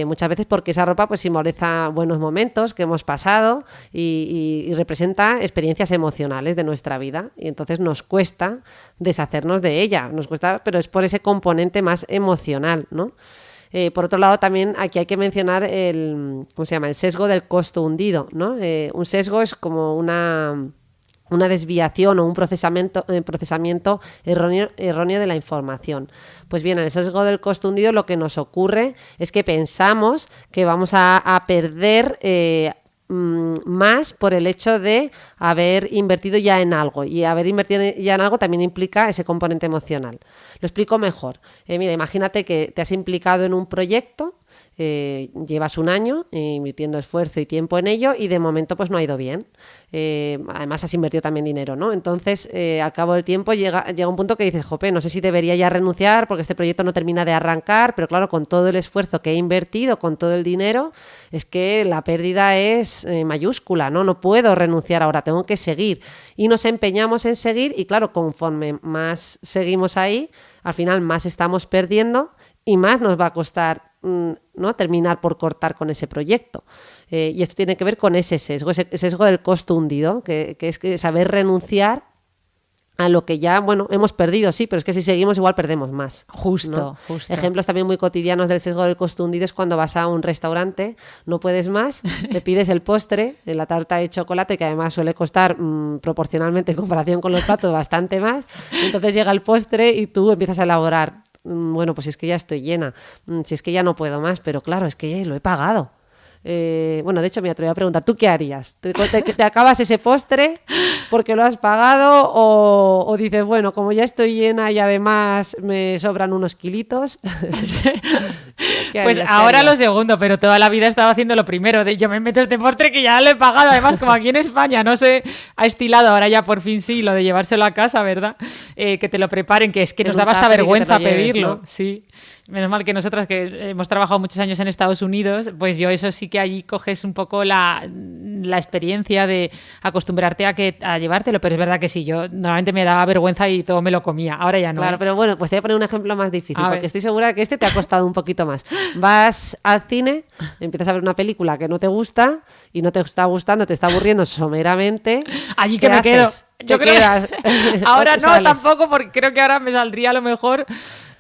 A: Muchas veces porque esa ropa pues simboliza buenos momentos que hemos pasado y representa experiencias emocionales de nuestra vida, y entonces nos cuesta deshacernos de ella, nos cuesta, pero es por ese componente más emocional, ¿no? Por otro lado, también aquí hay que mencionar el sesgo del costo hundido, ¿no? Un sesgo es como una desviación o un procesamiento erróneo de la información. Pues bien, en el sesgo del costo hundido lo que nos ocurre es que pensamos que vamos a perder más por el hecho de haber invertido ya en algo. Y haber invertido ya en algo también implica ese componente emocional. Lo explico mejor. Mira, imagínate que te has implicado en un proyecto, llevas un año invirtiendo esfuerzo y tiempo en ello y de momento pues no ha ido bien. Además has invertido también dinero, ¿no? Entonces al cabo del tiempo llega un punto que dices, jope, no sé si debería ya renunciar porque este proyecto no termina de arrancar, pero claro, con todo el esfuerzo que he invertido, con todo el dinero, es que la pérdida es mayúscula, ¿no? No puedo renunciar ahora, tengo que seguir. Y nos empeñamos en seguir y claro, conforme más seguimos ahí, al final más estamos perdiendo y más nos va a costar, ¿no?, terminar por cortar con ese proyecto. Y esto tiene que ver con ese sesgo del costo hundido, que es que saber renunciar a lo que ya, bueno, hemos perdido, sí, pero es que si seguimos igual perdemos más.
B: Justo,
A: ¿no?
B: justo.
A: Ejemplos también muy cotidianos del sesgo del costo hundido es cuando vas a un restaurante, no puedes más, te pides el postre, la tarta de chocolate, que además suele costar proporcionalmente en comparación con los platos bastante más, entonces llega el postre y tú empiezas a elaborar, bueno, pues es que ya estoy llena, si es que ya no puedo más, pero claro, es que lo he pagado. Bueno, de hecho me atreví a preguntar, ¿tú qué harías? ¿Te acabas ese postre porque lo has pagado o dices, bueno, como ya estoy llena y además me sobran unos kilitos?
B: Pues ahora lo segundo, pero toda la vida he estado haciendo lo primero, de yo me meto este postre que ya lo he pagado, además como aquí en España no se ha estilado, ahora ya por fin sí, lo de llevárselo a casa, ¿verdad? Que te lo preparen, que es que nos daba hasta vergüenza pedirlo, ¿no? Sí. Menos mal que nosotras que hemos trabajado muchos años en Estados Unidos, pues yo eso sí que allí coges un poco la experiencia de acostumbrarte a llevártelo, pero es verdad que sí, yo normalmente me daba vergüenza y todo me lo comía, ahora ya no.
A: Claro, pero bueno, pues te voy a poner un ejemplo más difícil, porque estoy segura que este te ha costado un poquito más. Vas al cine, empiezas a ver una película que no te gusta y no te está gustando, te está aburriendo someramente.
B: Allí que me quedo. Yo creo que ahora no,
A: sales.
B: Tampoco, porque creo que ahora me saldría a lo mejor.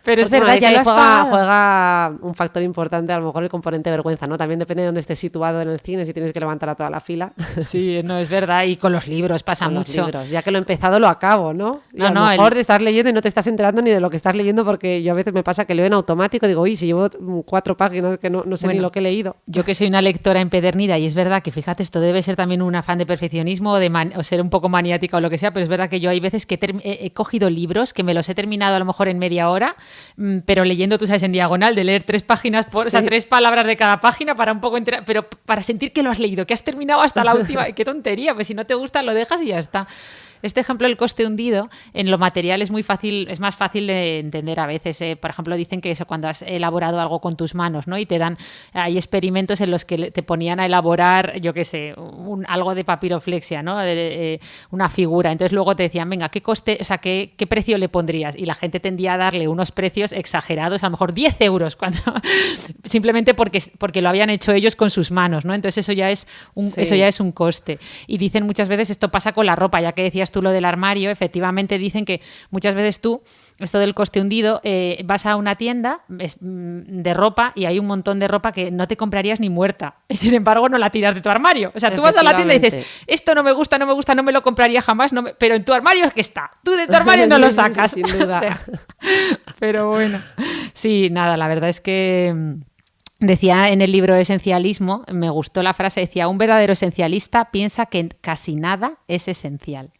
B: Pero
A: pues
B: es verdad, ya lo
A: juega un factor importante, a lo mejor el componente vergüenza, ¿no? También depende de dónde estés situado en el cine, si tienes que levantar a toda la fila.
B: Sí, no, es verdad. Y con los libros pasa
A: con
B: mucho.
A: Los libros. Ya que lo he empezado, lo acabo, ¿no? Y
B: no,
A: a lo mejor estás leyendo y no te estás enterando ni de lo que estás leyendo, porque yo a veces me pasa que leo en automático, digo, uy, si llevo 4 páginas que no sé ni lo que he leído.
B: Yo que soy una lectora empedernida, y es verdad que, fíjate, esto debe ser también un afán de perfeccionismo o ser un poco maniática o lo que sea, pero es verdad que yo hay veces que he cogido libros que me los he terminado a lo mejor en media hora, pero leyendo, tú sabes, en diagonal, de leer 3 páginas, o sea, 3 palabras de cada página para un poco enterar, pero para sentir que lo has leído, que has terminado hasta la última. ¡Qué tontería! Pues si no te gusta, lo dejas y ya está. Este ejemplo del coste hundido en lo material es más fácil de entender a veces. Por ejemplo, dicen que eso cuando has elaborado algo con tus manos, ¿no? Y hay experimentos en los que te ponían a elaborar, yo qué sé, algo de papiroflexia, ¿no? Una figura. Entonces luego te decían, venga, ¿qué coste, o sea, qué precio le pondrías? Y la gente tendía a darle unos precios exagerados, a lo mejor 10 euros, simplemente porque lo habían hecho ellos con sus manos, ¿no? Entonces eso ya es un coste. Y dicen muchas veces, esto pasa con la ropa, ya que decías tú lo del armario, efectivamente dicen que muchas veces tú, esto del coste hundido, vas a una tienda de ropa y hay un montón de ropa que no te comprarías ni muerta y sin embargo no la tiras de tu armario. O sea, tú vas a la tienda y dices, esto no me gusta, no me lo compraría jamás, pero en tu armario es que está, tú de tu armario no lo sacas.
A: Sin duda.
B: O sea, pero bueno, sí, nada, la verdad es que... Decía en el libro Esencialismo, me gustó la frase, decía, un verdadero esencialista piensa que casi nada es esencial.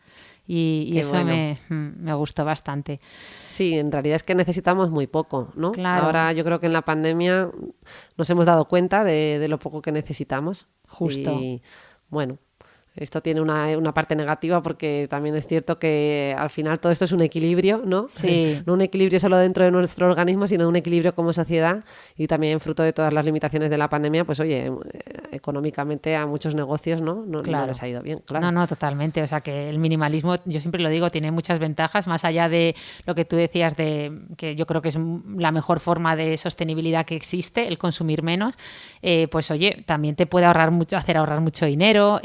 B: Y eso bueno. me gustó bastante.
A: Sí, en realidad es que necesitamos muy poco, ¿no?
B: Claro.
A: Ahora yo creo que en la pandemia nos hemos dado cuenta de lo poco que necesitamos.
B: Justo.
A: Y bueno, esto tiene una parte negativa porque también es cierto que al final todo esto es un equilibrio, ¿no?
B: Sí.
A: No un equilibrio solo dentro de nuestro organismo, sino un equilibrio como sociedad y también fruto de todas las limitaciones de la pandemia, pues oye, económicamente a muchos negocios no les ha ido bien, claro.
B: No, totalmente. O sea que el minimalismo, yo siempre lo digo, tiene muchas ventajas, más allá de lo que tú decías de que yo creo que es la mejor forma de sostenibilidad que existe, el consumir menos, pues oye, también te puede hacer ahorrar mucho dinero.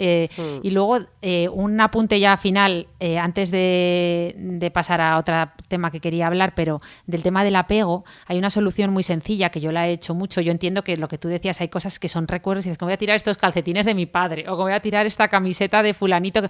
B: Y luego, un apunte ya final, antes de pasar a otro tema que quería hablar, pero del tema del apego, hay una solución muy sencilla que yo la he hecho mucho. Yo entiendo que lo que tú decías, hay cosas que son recuerdos y dices, como voy a tirar estos calcetines de mi padre o como voy a tirar esta camiseta de fulanito,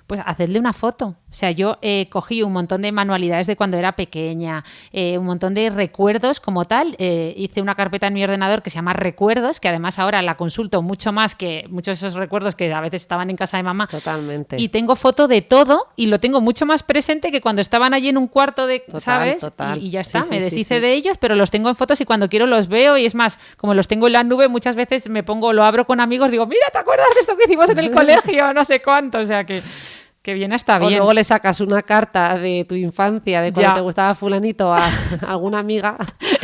B: pues hacedle una foto. O sea, yo cogí un montón de manualidades de cuando era pequeña, un montón de recuerdos como tal. Hice una carpeta en mi ordenador que se llama Recuerdos, que además ahora la consulto mucho más que muchos de esos recuerdos que a veces estaban en casa de mamá.
A: Totalmente.
B: Y tengo foto de todo y lo tengo mucho más presente que cuando estaban allí en un cuarto de,
A: Total,
B: ¿sabes?
A: total.
B: Y ya está,
A: Sí,
B: me
A: sí,
B: deshice
A: sí.
B: de ellos, pero los tengo en fotos y cuando quiero los veo. Y es más, como los tengo en la nube, muchas veces me pongo, lo abro con amigos, digo, mira, ¿te acuerdas de esto que hicimos en el colegio? No sé cuánto, o sea que bien está
A: O
B: bien.
A: luego le sacas una carta de tu infancia, de cuando
B: Ya.
A: te gustaba fulanito a alguna amiga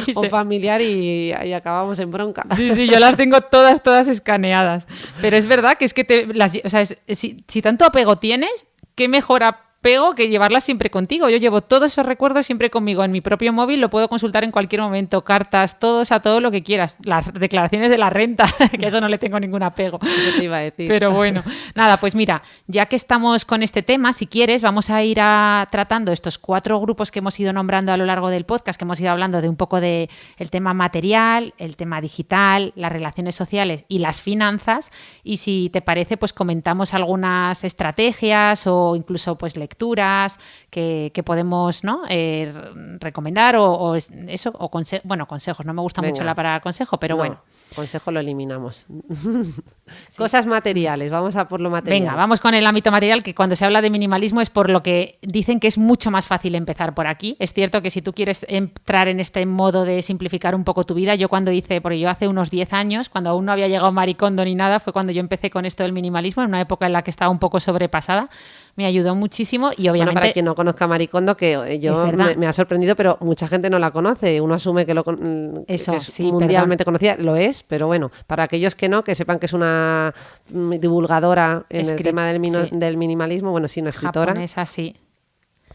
B: Y
A: o
B: se-
A: familiar y acabamos en bronca.
B: Sí, sí, yo las tengo todas escaneadas. Pero es verdad que es que o sea, si tanto apego tienes, qué mejor apego que llevarlas siempre contigo. Yo llevo todos esos recuerdos siempre conmigo en mi propio móvil, lo puedo consultar en cualquier momento, cartas, todo lo que quieras. Las declaraciones de la renta, que eso no le tengo ningún apego.
A: Eso te iba a decir.
B: Pero bueno, nada, pues mira, ya que estamos con este tema, si quieres, vamos a ir tratando estos 4 grupos que hemos ido nombrando a lo largo del podcast, que hemos ido hablando de un poco de el tema material, el tema digital, las relaciones sociales y las finanzas. Y si te parece, pues comentamos algunas estrategias o incluso pues lecturas que podemos, ¿no? Recomendar bueno, consejos. No me gusta mucho
A: Venga.
B: la palabra consejo, pero
A: No,
B: bueno.
A: consejo lo eliminamos. Cosas materiales, vamos a por lo material.
B: Venga, vamos con el ámbito material, que cuando se habla de minimalismo es por lo que dicen que es mucho más fácil empezar por aquí. Es cierto que si tú quieres entrar en este modo de simplificar un poco tu vida, porque yo hace unos 10 años, cuando aún no había llegado Marie Kondo ni nada, fue cuando yo empecé con esto del minimalismo, en una época en la que estaba un poco sobrepasada. Me ayudó muchísimo y obviamente...
A: Bueno, para quien no conozca a Marie Kondo, que
B: Es
A: yo
B: verdad.
A: me ha sorprendido, pero mucha gente no la conoce. Uno asume que
B: Eso,
A: que es
B: sí,
A: mundialmente conocida. Lo es, pero bueno, para aquellos que no, que sepan que es una divulgadora en el tema
B: sí.
A: del minimalismo, bueno, sí, una escritora,
B: Japonesa, sí.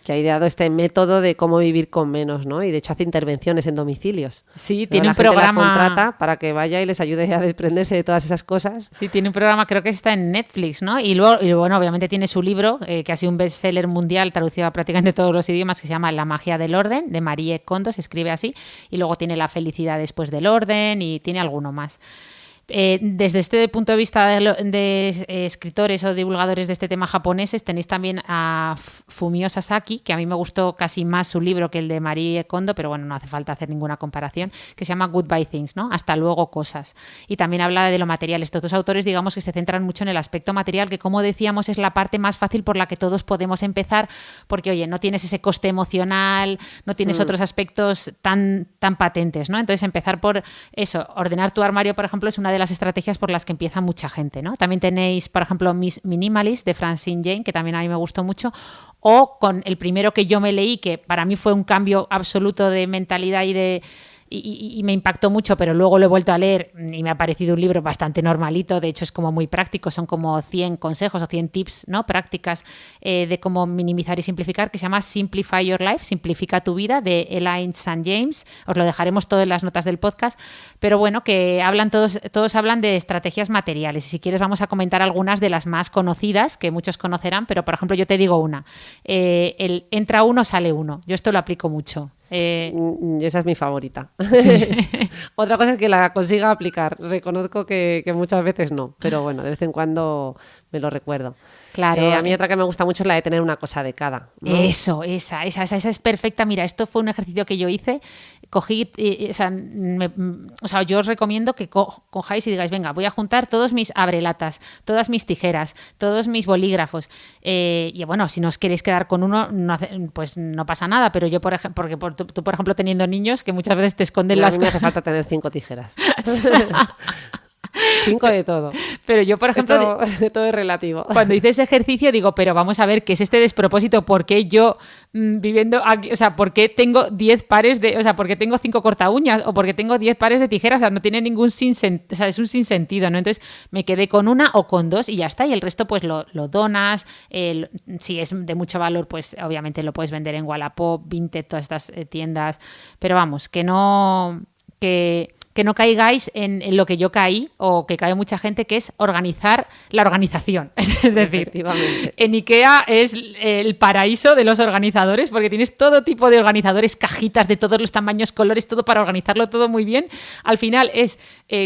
A: que ha ideado este método de cómo vivir con menos, ¿no? Y de hecho hace intervenciones en domicilios.
B: Sí,
A: Pero
B: tiene
A: la
B: un
A: gente la
B: programa...
A: contrata para que vaya y les ayude a desprenderse de todas esas cosas.
B: Sí, tiene un programa, creo que está en Netflix, ¿no? Y luego, bueno, obviamente tiene su libro, que ha sido un bestseller mundial, traducido a prácticamente todos los idiomas, que se llama La magia del orden, de Marie Kondo, se escribe así. Y luego tiene La felicidad después del orden y tiene alguno más. Desde este punto de vista de escritores o divulgadores de este tema japoneses, tenéis también a Fumio Sasaki, que a mí me gustó casi más su libro que el de Marie Kondo, pero bueno, no hace falta hacer ninguna comparación, que se llama Goodbye Things, ¿no? Hasta luego cosas. Y también habla de lo material. Estos 2 autores, digamos, que se centran mucho en el aspecto material, que como decíamos es la parte más fácil por la que todos podemos empezar, porque oye, no tienes ese coste emocional, no tienes otros aspectos tan patentes, ¿no? Entonces empezar por eso, ordenar tu armario, por ejemplo, es una de las estrategias por las que empieza mucha gente, ¿no? También tenéis, por ejemplo, Miss Minimalist de Francine Jane, que también a mí me gustó mucho, o con el primero que yo me leí, que para mí fue un cambio absoluto de mentalidad y me impactó mucho, pero luego lo he vuelto a leer y me ha parecido un libro bastante normalito. De hecho, es como muy práctico, son como 100 consejos o 100 tips, ¿no? Prácticas de cómo minimizar y simplificar, que se llama Simplify Your Life, Simplifica tu vida, de Elaine St. James. Os lo dejaremos todo en las notas del podcast. Pero bueno, que todos hablan de estrategias materiales. Y si quieres vamos a comentar algunas de las más conocidas, que muchos conocerán, pero por ejemplo yo te digo una. El entra uno, sale uno. Yo esto lo aplico mucho.
A: Esa es mi favorita.
B: Sí.
A: Otra cosa es que la consiga aplicar. Reconozco que muchas veces no, pero bueno, de vez en cuando me lo recuerdo.
B: Claro.
A: A mí otra que me gusta mucho es la de tener una cosa de cada, ¿no?
B: Eso, esa es perfecta. Mira, esto fue un ejercicio que yo hice. Cogí, o sea, yo os recomiendo que cojáis y digáis, venga, voy a juntar todos mis abrelatas, todas mis tijeras, todos mis bolígrafos. Y bueno, si no os queréis quedar con uno, pues no pasa nada. Pero yo, por ejemplo, porque tú, por ejemplo, teniendo niños, que muchas veces te esconden
A: A
B: las
A: mí me
B: cosas.
A: hace falta tener 5 tijeras. 5 de todo.
B: Pero yo, por ejemplo,
A: De todo es relativo.
B: cuando hice ese ejercicio digo, pero vamos a ver, ¿qué es este despropósito? ¿Por qué yo viviendo aquí, o sea, por qué tengo 10 pares de, o sea, por qué tengo 5 corta uñas o por qué tengo 10 pares de tijeras? O sea, no tiene ningún o sea, es un sinsentido, ¿no? Entonces me quedé con una o con 2 y ya está, y el resto pues lo donas, si es de mucho valor pues obviamente lo puedes vender en Wallapop, Vinted, todas estas tiendas, pero vamos, que no... Que que no caigáis en lo que yo caí o que cae mucha gente, que es organizar la organización. Es decir, en IKEA es el paraíso de los organizadores porque tienes todo tipo de organizadores, cajitas de todos los tamaños, colores, todo para organizarlo todo muy bien. Al final es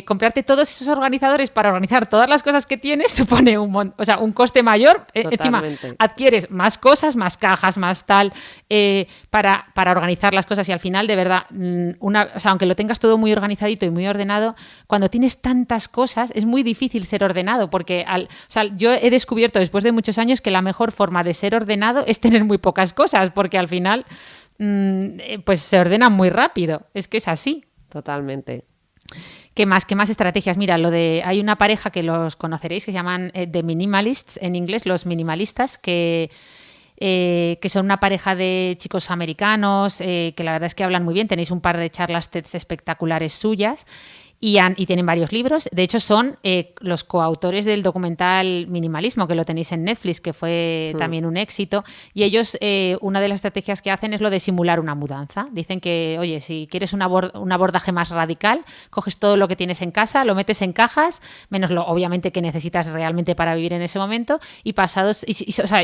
B: comprarte todos esos organizadores para organizar todas las cosas que tienes, supone un coste mayor. Encima adquieres más cosas, más cajas, más tal, para organizar las cosas y al final, de verdad, aunque lo tengas todo muy organizadito y muy ordenado, cuando tienes tantas cosas es muy difícil ser ordenado porque yo he descubierto después de muchos años que la mejor forma de ser ordenado es tener muy pocas cosas porque al final pues se ordenan muy rápido. Es que es así.
A: Totalmente.
B: ¿Qué más estrategias? Mira, hay una pareja que los conoceréis que se llaman The Minimalists, en inglés, los minimalistas, que son una pareja de chicos americanos que la verdad es que hablan muy bien. Tenéis un par de charlas TED espectaculares suyas y tienen varios libros. De hecho, son los coautores del documental Minimalismo, que lo tenéis en Netflix, que fue también un éxito. Y ellos, una de las estrategias que hacen es lo de simular una mudanza. Dicen que, oye, si quieres un abordaje más radical, coges todo lo que tienes en casa, lo metes en cajas, menos lo obviamente que necesitas realmente para vivir en ese momento, y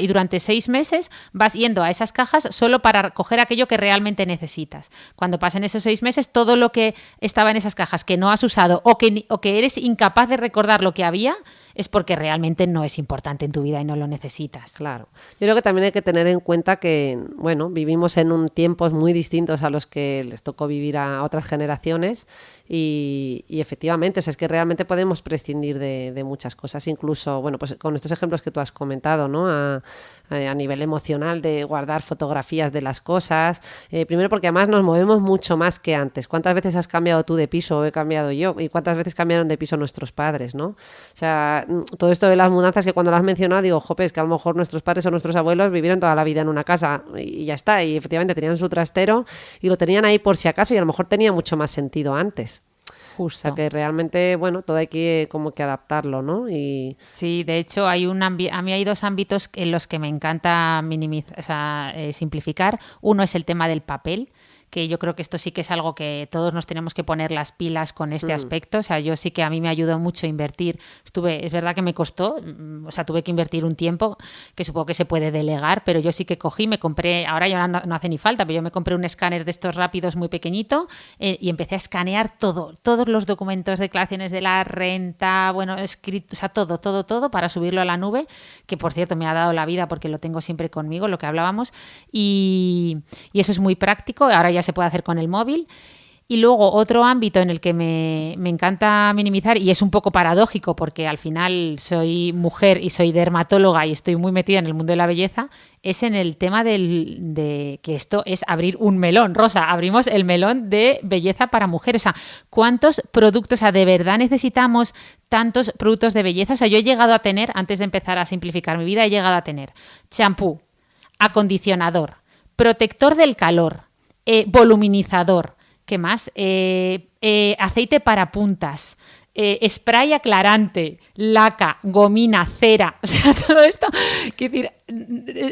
B: durante 6 meses vas yendo a esas cajas solo para coger aquello que realmente necesitas. Cuando pasen esos 6 meses, todo lo que estaba en esas cajas que no has usado o que eres incapaz de recordar lo que había, es porque realmente no es importante en tu vida y no lo necesitas.
A: Claro. Yo creo que también hay que tener en cuenta que, bueno, vivimos en tiempos muy distintos a los que les tocó vivir a otras generaciones y efectivamente, o sea, es que realmente podemos prescindir de muchas cosas, incluso, bueno, pues con estos ejemplos que tú has comentado, ¿no? A nivel emocional, de guardar fotografías de las cosas. Primero porque además nos movemos mucho más que antes. ¿Cuántas veces has cambiado tú de piso o he cambiado yo? ¿Y cuántas veces cambiaron de piso nuestros padres, no? O sea, todo esto de las mudanzas que cuando lo has mencionado digo, jope, es que a lo mejor nuestros padres o nuestros abuelos vivieron toda la vida en una casa y ya está. Y efectivamente tenían su trastero y lo tenían ahí por si acaso y a lo mejor tenía mucho más sentido antes.
B: Justo.
A: O sea que realmente, bueno, todo hay que como que adaptarlo, ¿no?
B: Sí, de hecho a mí hay 2 ámbitos en los que me encanta simplificar. Uno es el tema del papel, que yo creo que esto sí que es algo que todos nos tenemos que poner las pilas con este aspecto. O sea, yo sí que a mí me ayudó mucho invertir. Es verdad que me costó, o sea, tuve que invertir un tiempo, que supongo que se puede delegar, pero yo sí que me compré, ahora ya no hace ni falta, pero yo me compré un escáner de estos rápidos muy pequeñito y empecé a escanear todos los documentos, declaraciones de la renta, bueno, escrito, o sea, todo para subirlo a la nube, que por cierto me ha dado la vida porque lo tengo siempre conmigo, lo que hablábamos, y eso es muy práctico. Ahora ya se puede hacer con el móvil. Y luego otro ámbito en el que me encanta minimizar, y es un poco paradójico porque al final soy mujer y soy dermatóloga y estoy muy metida en el mundo de la belleza, es en el tema de que esto es abrir un melón. Rosa, abrimos el melón de belleza para mujeres. O sea, ¿cuántos productos, de verdad necesitamos tantos productos de belleza? O sea, yo he llegado a tener, antes de empezar a simplificar mi vida, he llegado a tener champú, acondicionador, protector del calor, voluminizador, ¿qué más? Aceite para puntas, spray aclarante, laca, gomina, cera, o sea, todo esto, quiero decir,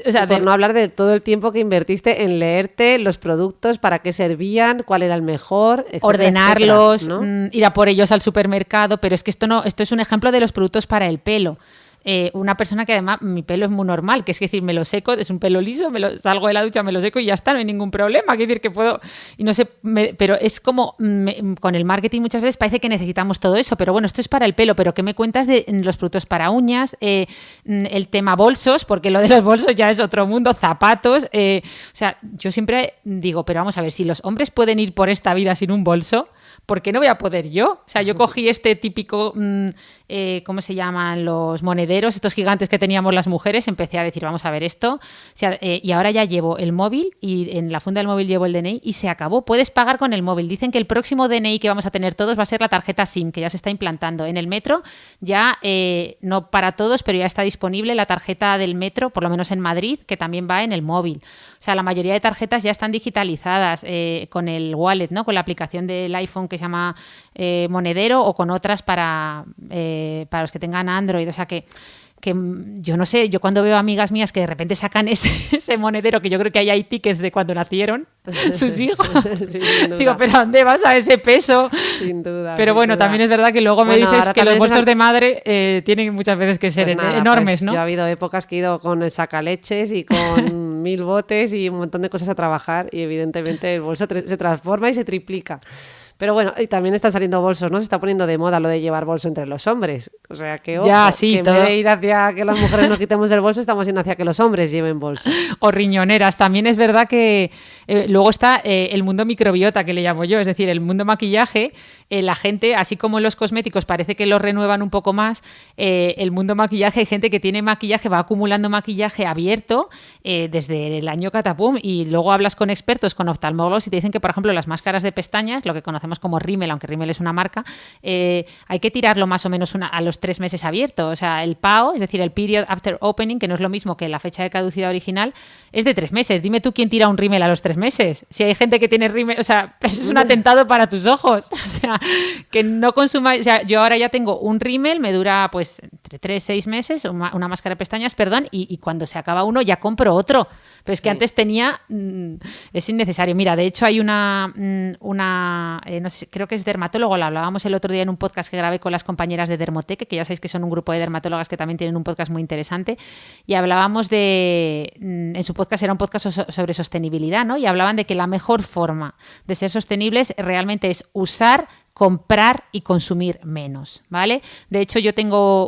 B: o sea,
A: por no hablar de todo el tiempo que invertiste en leerte los productos, para qué servían, cuál era el mejor, etcétera,
B: ordenarlos,
A: etcétera, ¿no?
B: Ir a por ellos al supermercado, pero es que esto es un ejemplo de los productos para el pelo. Una persona que además mi pelo es muy normal, que es decir, me lo seco, es un pelo liso, salgo de la ducha, me lo seco y ya está, no hay ningún problema, quiero decir que puedo, y no sé, pero es como con el marketing muchas veces parece que necesitamos todo eso, pero bueno, esto es para el pelo, pero ¿qué me cuentas de los productos para uñas? El tema bolsos, porque lo de los bolsos ya es otro mundo, zapatos, o sea, yo siempre digo, pero vamos a ver, si los hombres pueden ir por esta vida sin un bolso, ¿por qué no voy a poder yo? O sea, yo cogí este típico, ¿cómo se llaman? Los monederos, estos gigantes que teníamos las mujeres, empecé a decir, vamos a ver esto, o sea, y ahora ya llevo el móvil y en la funda del móvil llevo el DNI y se acabó, puedes pagar con el móvil. Dicen que el próximo DNI que vamos a tener todos va a ser la tarjeta SIM, que ya se está implantando. En el metro ya, no para todos, pero ya está disponible la tarjeta del metro, por lo menos en Madrid, que también va en el móvil. O sea, la mayoría de tarjetas ya están digitalizadas con el wallet, ¿no? Con la aplicación del iPhone que se llama Monedero o con otras para los que tengan Android. O sea que que yo no sé, yo cuando veo amigas mías que de repente sacan ese monedero, que yo creo que ahí hay tickets de cuando nacieron sus hijos, sí, digo, pero ¿a dónde vas a ese peso?
A: Sin duda.
B: Pero
A: sin
B: bueno,
A: duda.
B: También es verdad que luego me dices que los bolsos
A: de
B: madre tienen muchas veces que ser
A: pues nada,
B: enormes,
A: pues
B: ¿no?
A: Yo ha habido épocas que he ido con el sacaleches y con 1000 botes y un montón de cosas a trabajar y evidentemente el bolso se transforma y se triplica. Pero bueno, y también están saliendo bolsos, ¿no? Se está poniendo de moda lo de llevar bolso entre los hombres. O sea que, ojo,
B: ya, sí,
A: que en vez de ir hacia que las mujeres nos quitemos el bolso, estamos yendo hacia que los hombres lleven bolso.
B: O riñoneras. También es verdad que luego está el mundo microbiota, que le llamo yo, es decir, el mundo maquillaje. La gente, así como en los cosméticos parece que los renuevan un poco más, el mundo maquillaje, hay gente que tiene maquillaje, va acumulando maquillaje abierto desde el año catapum, y luego hablas con expertos, con oftalmólogos, y te dicen que, por ejemplo, las máscaras de pestañas, lo que conocemos como Rimmel, aunque Rimmel es una marca, hay que tirarlo más o menos a los 3 meses abierto. O sea, el PAO, es decir, el Period After Opening, que no es lo mismo que la fecha de caducidad original, es de 3 meses. Dime tú quién tira un Rimmel a los 3 meses. Si hay gente que tiene Rimmel, o sea, eso es un atentado para tus ojos. O sea, que no consumáis. O sea, yo ahora ya tengo un Rimmel, me dura pues entre 3 y 6 meses, una máscara de pestañas, perdón, y cuando se acaba uno ya compro otro. Pero es que antes tenía... es innecesario. Mira, de hecho hay una no sé, creo que es dermatólogo, la hablábamos el otro día en un podcast que grabé con las compañeras de Dermotec, que ya sabéis que son un grupo de dermatólogas que también tienen un podcast muy interesante, y hablábamos en su podcast era un podcast sobre sostenibilidad, ¿no? Y hablaban de que la mejor forma de ser sostenibles realmente es usar, comprar y consumir menos, ¿vale? De hecho, yo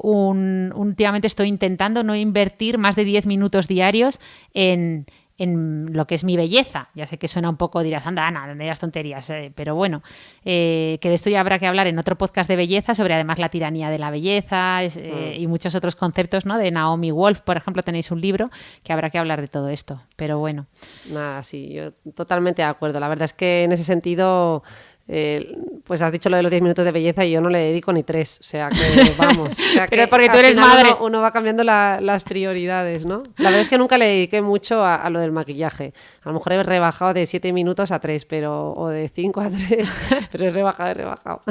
B: últimamente estoy intentando no invertir más de 10 minutos diarios en lo que es mi belleza. Ya sé que suena un poco, dirás, anda, Ana, no digas tonterías, pero bueno, que de esto ya habrá que hablar en otro podcast de belleza, sobre además la tiranía de la belleza y muchos otros conceptos, ¿no? De Naomi Wolf, por ejemplo, tenéis un libro que habrá que hablar de todo esto, pero bueno.
A: Nada, sí, yo totalmente de acuerdo. La verdad es que en ese sentido... pues has dicho lo de los 10 minutos de belleza y yo no le dedico ni 3, o sea que vamos. O sea
B: pero
A: que
B: porque tú eres madre.
A: Uno va cambiando las prioridades, ¿no? La verdad es que nunca le dediqué mucho a lo del maquillaje. A lo mejor he rebajado de 7 minutos a 3, o de 5 a 3, pero he rebajado.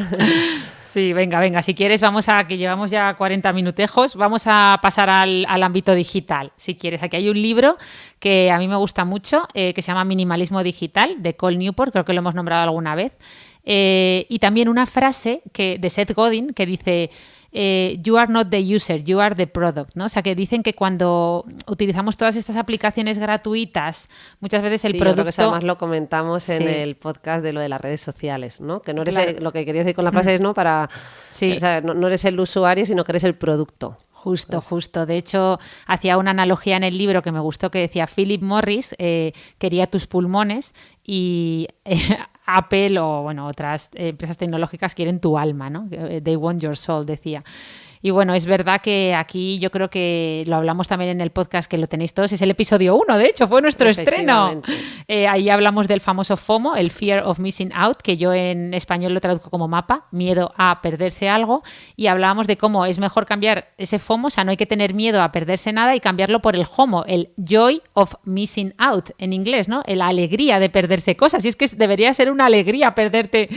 B: Sí, venga, si quieres que llevamos ya 40 minutejos, vamos a pasar al ámbito digital, si quieres. Aquí hay un libro que a mí me gusta mucho, que se llama Minimalismo Digital, de Cal Newport, creo que lo hemos nombrado alguna vez, y también una frase de Seth Godin que dice... you are not the user, you are the product, ¿no? O sea, que dicen que cuando utilizamos todas estas aplicaciones gratuitas, muchas veces el producto...
A: Yo creo que eso además lo comentamos en el podcast de lo de las redes sociales, ¿no? Que no eres lo que quería decir con la frase es no para... Sí. O sea, no eres el usuario, sino que eres el producto.
B: Justo. De hecho, hacía una analogía en el libro que me gustó, que decía Philip Morris quería tus pulmones y Apple o otras empresas tecnológicas quieren tu alma, ¿no? They want your soul, decía. Y bueno, es verdad que aquí yo creo que lo hablamos también en el podcast, que lo tenéis todos, es el episodio 1, de hecho, fue nuestro estreno. Ahí hablamos del famoso FOMO, el Fear of Missing Out, que yo en español lo traduzco como MAPA, miedo a perderse algo, y hablábamos de cómo es mejor cambiar ese FOMO, o sea, no hay que tener miedo a perderse nada y cambiarlo por el HOMO, el Joy of Missing Out, en inglés, ¿no? La alegría de perderse cosas, y es que debería ser una alegría perderte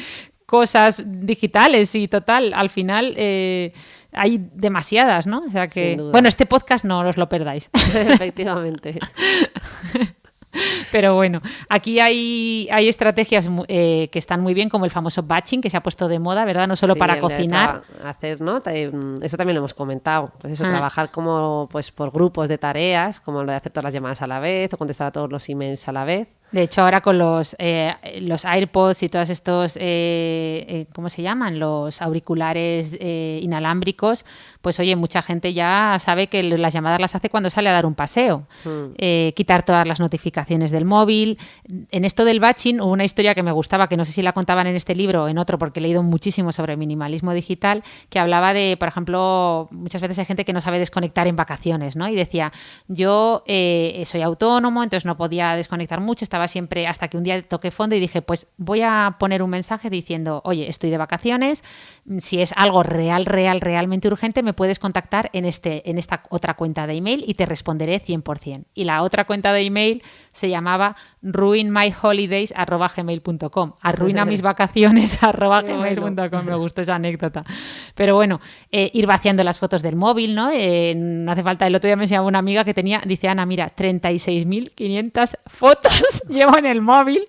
B: cosas digitales y total, al final... hay demasiadas, ¿no? O sea que... Bueno, este podcast no os lo perdáis.
A: Efectivamente.
B: Pero bueno, aquí hay estrategias que están muy bien, como el famoso batching, que se ha puesto de moda, ¿verdad? No solo para cocinar.
A: Hacer, ¿no? Eso también lo hemos comentado. Pues eso, trabajar como pues por grupos de tareas, como lo de hacer todas las llamadas a la vez o contestar a todos los emails a la vez.
B: De hecho, ahora con los AirPods y todos estos, ¿cómo se llaman? Los auriculares inalámbricos, pues oye, mucha gente ya sabe que las llamadas las hace cuando sale a dar un paseo. Quitar todas las notificaciones del móvil. En esto del batching hubo una historia que me gustaba, que no sé si la contaban en este libro o en otro, porque he leído muchísimo sobre minimalismo digital, que hablaba de, por ejemplo, muchas veces hay gente que no sabe desconectar en vacaciones, ¿no? Y decía, yo soy autónomo, entonces no podía desconectar mucho, estaba estaba siempre, hasta que un día toqué fondo y dije, pues voy a poner un mensaje diciendo, oye, estoy de vacaciones, si es algo realmente urgente, me puedes contactar en esta otra cuenta de email y te responderé 100%. Y la otra cuenta de email se llamaba ruinmyholidays@gmail.com. Arruina mis vacaciones @gmail.com. Me gustó esa anécdota. Pero bueno, ir vaciando las fotos del móvil, ¿no? No hace falta. El otro día me enseñaba una amiga que dice, Ana, mira, 36.500 fotos llevo en el móvil.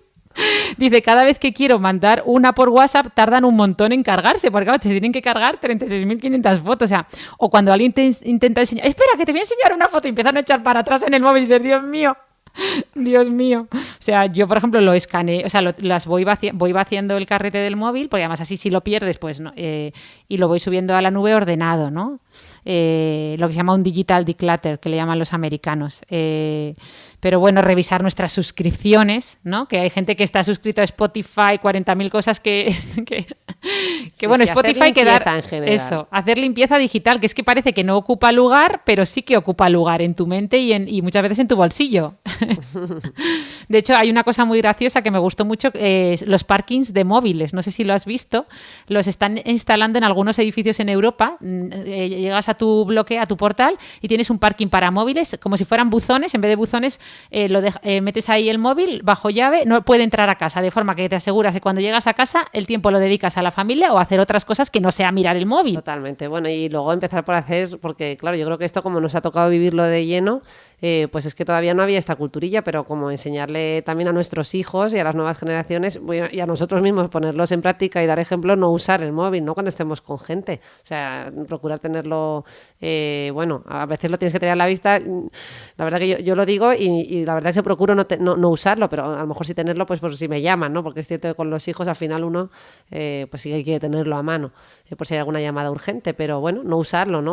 B: Dice, cada vez que quiero mandar una por WhatsApp tardan un montón en cargarse, porque claro, te tienen que cargar 36.500 fotos. O sea, o cuando alguien te intenta enseñar, espera, que te voy a enseñar una foto y empiezan a echar para atrás en el móvil y dices, Dios mío. O sea, yo, por ejemplo, lo escaneo, o sea, las voy vaciando el carrete del móvil, porque además así si lo pierdes, pues no, y lo voy subiendo a la nube ordenado, ¿no? Lo que se llama un digital declutter, que le llaman los americanos. Pero bueno, revisar nuestras suscripciones, ¿no? Que hay gente que está suscrito a Spotify, 40.000 cosas que bueno, Spotify que dar eso, hacer limpieza digital, que es que parece que no ocupa lugar, pero sí que ocupa lugar en tu mente y muchas veces en tu bolsillo. De hecho, hay una cosa muy graciosa que me gustó mucho, los parkings de móviles. No sé si lo has visto. Los están instalando en algunos edificios en Europa. Llegas a tu bloque, a tu portal, y tienes un parking para móviles, como si fueran buzones. En vez de buzones, metes ahí el móvil bajo llave, no puede entrar a casa, de forma que te aseguras que cuando llegas a casa el tiempo lo dedicas a la familia o a hacer otras cosas que no sea mirar el móvil.
A: Totalmente. Bueno, y luego empezar por hacer, porque claro, yo creo que esto, como nos ha tocado vivirlo de lleno, pues es que todavía no había esta culturilla, pero como enseñarle también a nuestros hijos y a las nuevas generaciones y a nosotros mismos, ponerlos en práctica y dar ejemplo, no usar el móvil, ¿no? Cuando estemos con gente. O sea, procurar tenerlo, bueno, a veces lo tienes que tener a la vista. La verdad que yo lo digo y la verdad es que procuro no usarlo, pero a lo mejor sí tenerlo, pues por si me llaman, ¿no? Porque es cierto que con los hijos al final uno, pues sí que hay que tenerlo a mano, por si hay alguna llamada urgente, pero bueno, no usarlo,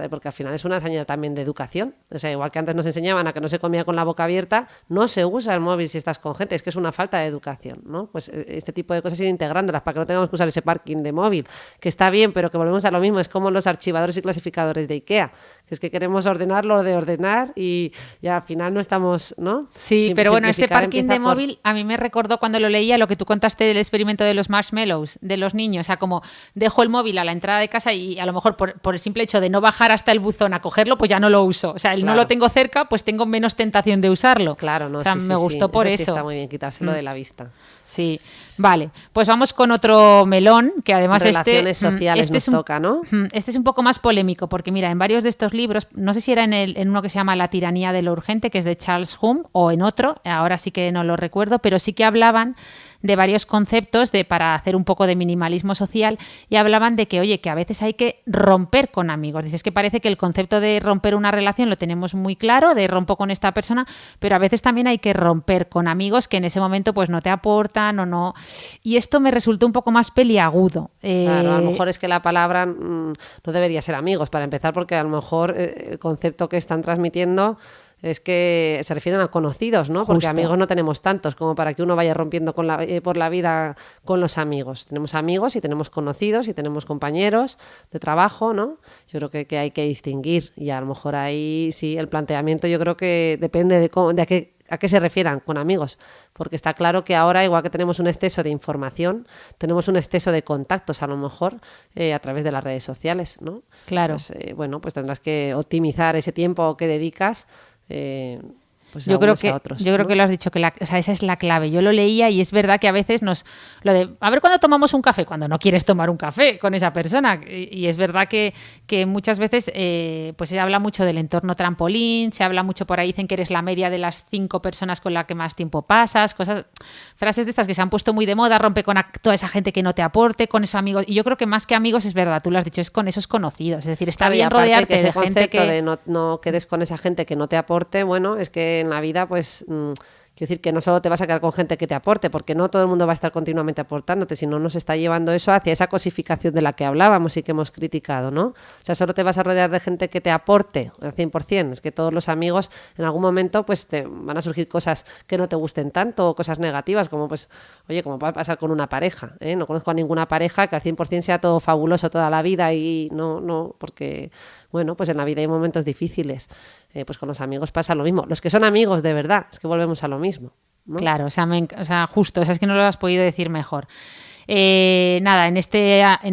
A: porque al final es una señal también de educación. O sea, igual que antes nos enseñaban a que no se comía con la boca abierta, no se usa el móvil si estás con gente, es que es una falta de educación, ¿no? Pues este tipo de cosas ir integrándolas para que no tengamos que usar ese parking de móvil, que está bien, pero que volvemos a lo mismo, es como los archivadores y clasificadores de IKEA, que es que queremos ordenarlo de ordenar y al final no estamos, ¿no?
B: Sí, pero bueno, este parking de móvil a mí me recordó cuando lo leía lo que tú contaste del experimento de los marshmallows, de los niños, o sea, como dejo el móvil a la entrada de casa y a lo mejor por el simple hecho de no bajar hasta el buzón a cogerlo, pues ya no lo uso, o sea, no lo tengo cerca, pues tengo menos tentación de usarlo.
A: Claro, no,
B: o sea, me gustó por eso.
A: Sí, está muy bien quitárselo de la vista.
B: Sí, vale, pues vamos con otro melón, que además
A: relaciones sociales nos toca, ¿no?
B: Este es un poco más polémico, porque mira, en varios de estos libros, no sé si era en uno que se llama La tiranía de lo urgente, que es de Charles Hume, o en otro, ahora sí que no lo recuerdo, pero sí que hablaban de varios conceptos para hacer un poco de minimalismo social, y hablaban de que, oye, que a veces hay que romper con amigos. Dices que parece que el concepto de romper una relación lo tenemos muy claro, de rompo con esta persona, pero a veces también hay que romper con amigos que en ese momento pues no te aportan o no. Y esto me resultó un poco más peliagudo.
A: Claro, a lo mejor es que la palabra no debería ser amigos, para empezar, porque a lo mejor el concepto que están transmitiendo es que se refieren a conocidos, ¿no?
B: Justo.
A: Porque amigos no tenemos tantos como para que uno vaya rompiendo por la vida con los amigos. Tenemos amigos y tenemos conocidos y tenemos compañeros de trabajo, ¿no? Yo creo que hay que distinguir, y a lo mejor ahí sí el planteamiento yo creo que depende de a qué se refieran con amigos, porque está claro que ahora, igual que tenemos un exceso de información, tenemos un exceso de contactos a lo mejor a través de las redes sociales, ¿no?
B: Claro.
A: Pues, bueno, pues tendrás que optimizar ese tiempo que dedicas pues
B: yo creo que
A: otros,
B: yo creo que lo has dicho, que o sea, esa es la clave. Yo lo leía y es verdad que a veces lo de a ver cuándo tomamos un café, cuando no quieres tomar un café con esa persona, y es verdad que muchas veces pues se habla mucho del entorno trampolín, se habla mucho por ahí, dicen que eres la media de las 5 personas con las que más tiempo pasas, frases de estas que se han puesto muy de moda, rompe con toda esa gente que no te aporte, con esos amigos, y yo creo que más que amigos es verdad, tú lo has dicho, es con esos conocidos, es decir, está bien rodearte de gente que
A: de no quedes con esa gente que no te aporte, bueno, es que en la vida pues quiero decir que no solo te vas a quedar con gente que te aporte, porque no todo el mundo va a estar continuamente aportándote, sino nos está llevando eso hacia esa cosificación de la que hablábamos y que hemos criticado, ¿no? O sea, solo te vas a rodear de gente que te aporte al 100%. Es que todos los amigos en algún momento pues te van a surgir cosas que no te gusten tanto, o cosas negativas, como pues, oye, como puede pasar con una pareja, ¿eh? No conozco a ninguna pareja que al 100% sea todo fabuloso toda la vida y no, porque, bueno, pues en la vida hay momentos difíciles. Pues con los amigos pasa lo mismo. Los que son amigos de verdad, es que volvemos a lo mismo. ¿no?
B: Claro, o sea, justo, o sea, es que no lo has podido decir mejor. Nada, en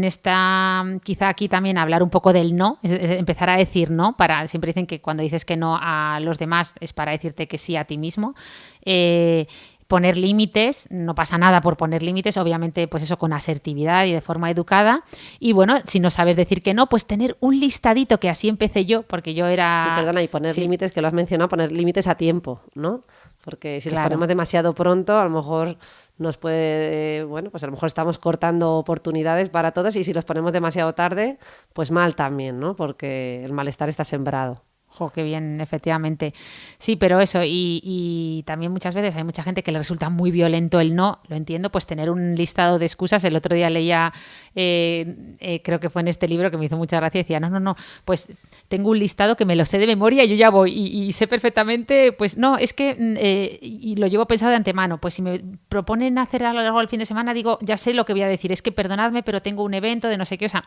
B: esta quizá aquí también hablar un poco del no, empezar a decir no, siempre dicen que cuando dices que no a los demás es para decirte que sí a ti mismo. Poner límites, no pasa nada por poner límites, obviamente pues eso con asertividad y de forma educada. Y bueno, si no sabes decir que no, pues tener un listadito, que así empecé yo, porque yo era...
A: Y perdona, y poner límites, que lo has mencionado, poner límites a tiempo, ¿no? Porque si los ponemos demasiado pronto, a lo mejor nos puede... Bueno, pues a lo mejor estamos cortando oportunidades para todos, y si los ponemos demasiado tarde, pues mal también, ¿no? Porque el malestar está sembrado.
B: Jo, qué bien, efectivamente. Sí, pero eso, y también muchas veces hay mucha gente que le resulta muy violento el no, lo entiendo, pues tener un listado de excusas. El otro día leía, creo que fue en este libro que me hizo mucha gracia, decía, no, pues tengo un listado que me lo sé de memoria y yo ya voy, y sé perfectamente, pues no, es que, y lo llevo pensado de antemano, pues si me proponen hacer algo el fin de semana, digo, ya sé lo que voy a decir, es que perdonadme, pero tengo un evento de no sé qué, o sea...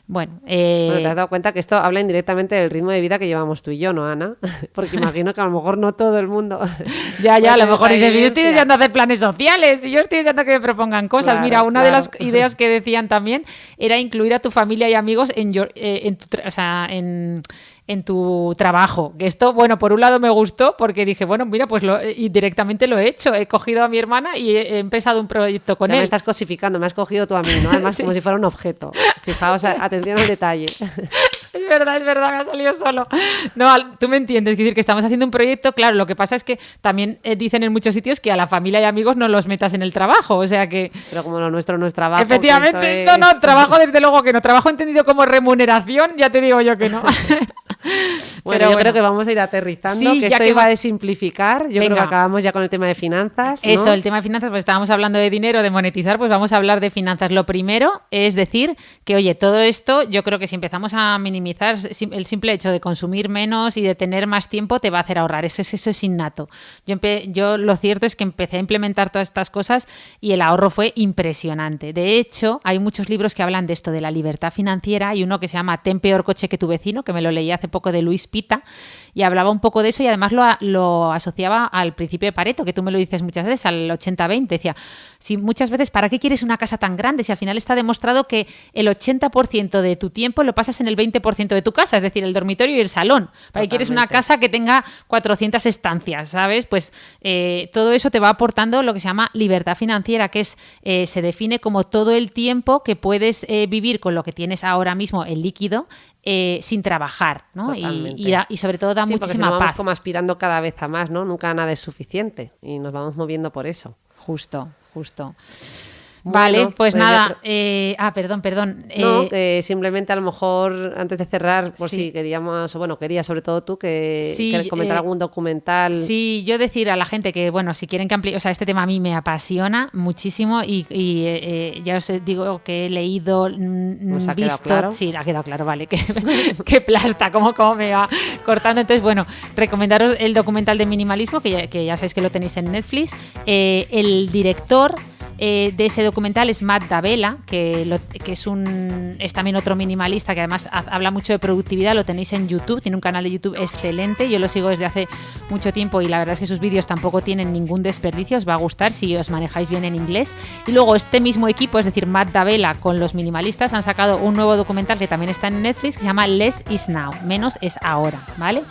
B: Bueno,
A: te has dado cuenta que esto habla indirectamente del ritmo de vida que llevamos tú y yo, ¿no, Ana? Porque imagino que a lo mejor no todo el mundo...
B: ya, a lo mejor dices, yo estoy deseando hacer planes sociales y yo estoy deseando que me propongan cosas. Claro, mira, una de las ideas que decían también era incluir a tu familia y amigos en tu trabajo. Que esto, bueno, por un lado me gustó porque dije, bueno, mira, pues y directamente lo he hecho. He cogido a mi hermana y he empezado un proyecto con él.
A: Me estás cosificando, me has cogido tú a mí, ¿no? Además, sí. Como si fuera un objeto. Fijaos, atención al detalle.
B: Es verdad, me ha salido solo. No, tú me entiendes, es decir, que estamos haciendo un proyecto, claro, lo que pasa es que también dicen en muchos sitios que a la familia y amigos no los metas en el trabajo, o sea que...
A: Pero como lo nuestro no es trabajo...
B: Efectivamente, no, trabajo desde luego que no, trabajo entendido como remuneración, ya te digo yo que no.
A: Bueno, yo creo que vamos a ir aterrizando, sí, que esto iba de simplificar. Yo creo que acabamos ya con el tema de finanzas, ¿no?
B: Eso, el tema de finanzas, pues estábamos hablando de dinero, de monetizar, pues vamos a hablar de finanzas. Lo primero es decir que, oye, todo esto, yo creo que si empezamos a minimizar, el simple hecho de consumir menos y de tener más tiempo te va a hacer ahorrar. Eso es innato. Yo lo cierto es que empecé a implementar todas estas cosas y el ahorro fue impresionante. De hecho, hay muchos libros que hablan de esto, de la libertad financiera. Hay uno que se llama Ten peor coche que tu vecino, que me lo leí hace poco, de Luis Pita, y hablaba un poco de eso y además lo asociaba al principio de Pareto, que tú me lo dices muchas veces, al 80-20. Decía, si muchas veces, ¿para qué quieres una casa tan grande? Si al final está demostrado que el 80% de tu tiempo lo pasas en el 20% de tu casa, es decir, el dormitorio y el salón. ¿Para qué quieres una casa que tenga 400 estancias? ¿Sabes? Pues todo eso te va aportando lo que se llama libertad financiera, que es se define como todo el tiempo que puedes vivir con lo que tienes ahora mismo en líquido, sin trabajar, ¿no? Y sobre todo da muchísima
A: paz.
B: Vamos
A: como aspirando cada vez a más, ¿no? Nunca nada es suficiente y nos vamos moviendo por eso.
B: Justo. Vale, bueno, pues nada. Perdón.
A: No, que simplemente a lo mejor, antes de cerrar, por si queríamos, quería sobre todo tú que comentar algún documental.
B: Sí, yo decir a la gente que, bueno, si quieren que amplíe, o sea, este tema a mí me apasiona muchísimo y ya os digo que he leído,
A: ¿Nos ha
B: visto...
A: quedado claro?
B: Sí, ha quedado claro, vale, que plasta, cómo me va cortando. Entonces, bueno, recomendaros el documental de minimalismo, que ya sabéis que lo tenéis en Netflix. El director... de ese documental es Matt D'Avella, que es también otro minimalista que además habla mucho de productividad. Lo tenéis en YouTube, tiene un canal de YouTube excelente, yo lo sigo desde hace mucho tiempo y la verdad es que sus vídeos tampoco tienen ningún desperdicio, os va a gustar si os manejáis bien en inglés. Y luego este mismo equipo, es decir, Matt D'Avella con los minimalistas, han sacado un nuevo documental que también está en Netflix que se llama Less is Now, menos es ahora, ¿vale?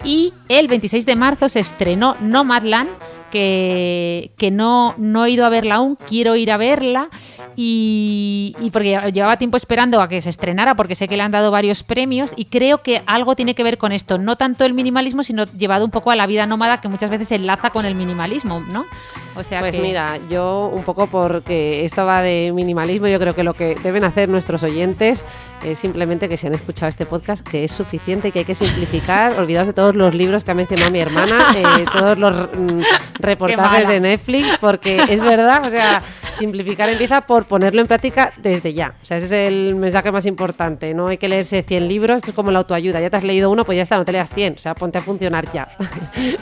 B: Y el 26 de marzo se estrenó Nomadland, que no he ido a verla aún, quiero ir a verla y porque llevaba tiempo esperando a que se estrenara porque sé que le han dado varios premios y creo que algo tiene que ver con esto, no tanto el minimalismo sino llevado un poco a la vida nómada que muchas veces se enlaza con el minimalismo, ¿no? O sea
A: pues mira, yo un poco porque esto va de minimalismo, yo creo que lo que deben hacer nuestros oyentes es simplemente que si han escuchado este podcast que es suficiente y que hay que simplificar, olvidaos de todos los libros que ha mencionado mi hermana, todos los reportajes de Netflix, porque es verdad, o sea, Simplificar empieza por ponerlo en práctica desde ya. O sea, ese es el mensaje más importante. No hay que leerse 100 libros, esto es como la autoayuda. Ya te has leído uno, pues ya está, no te leas 100. O sea, ponte a funcionar ya.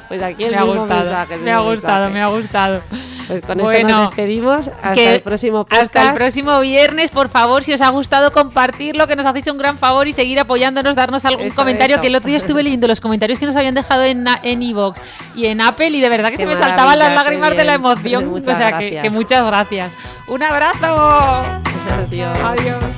A: Pues aquí el mismo mensaje.
B: Me ha gustado.
A: Pues con esto nos despedimos. Hasta el próximo podcast.
B: Hasta el próximo viernes. Por favor, si os ha gustado, compartirlo, que nos hacéis un gran favor y seguir apoyándonos, darnos algún comentario. Que el otro día estuve leyendo los comentarios que nos habían dejado en iVoox y en Apple y de verdad que se me saltaban las lágrimas de la emoción. O sea, que muchas gracias. Un abrazo.
A: Adiós.
B: Adiós.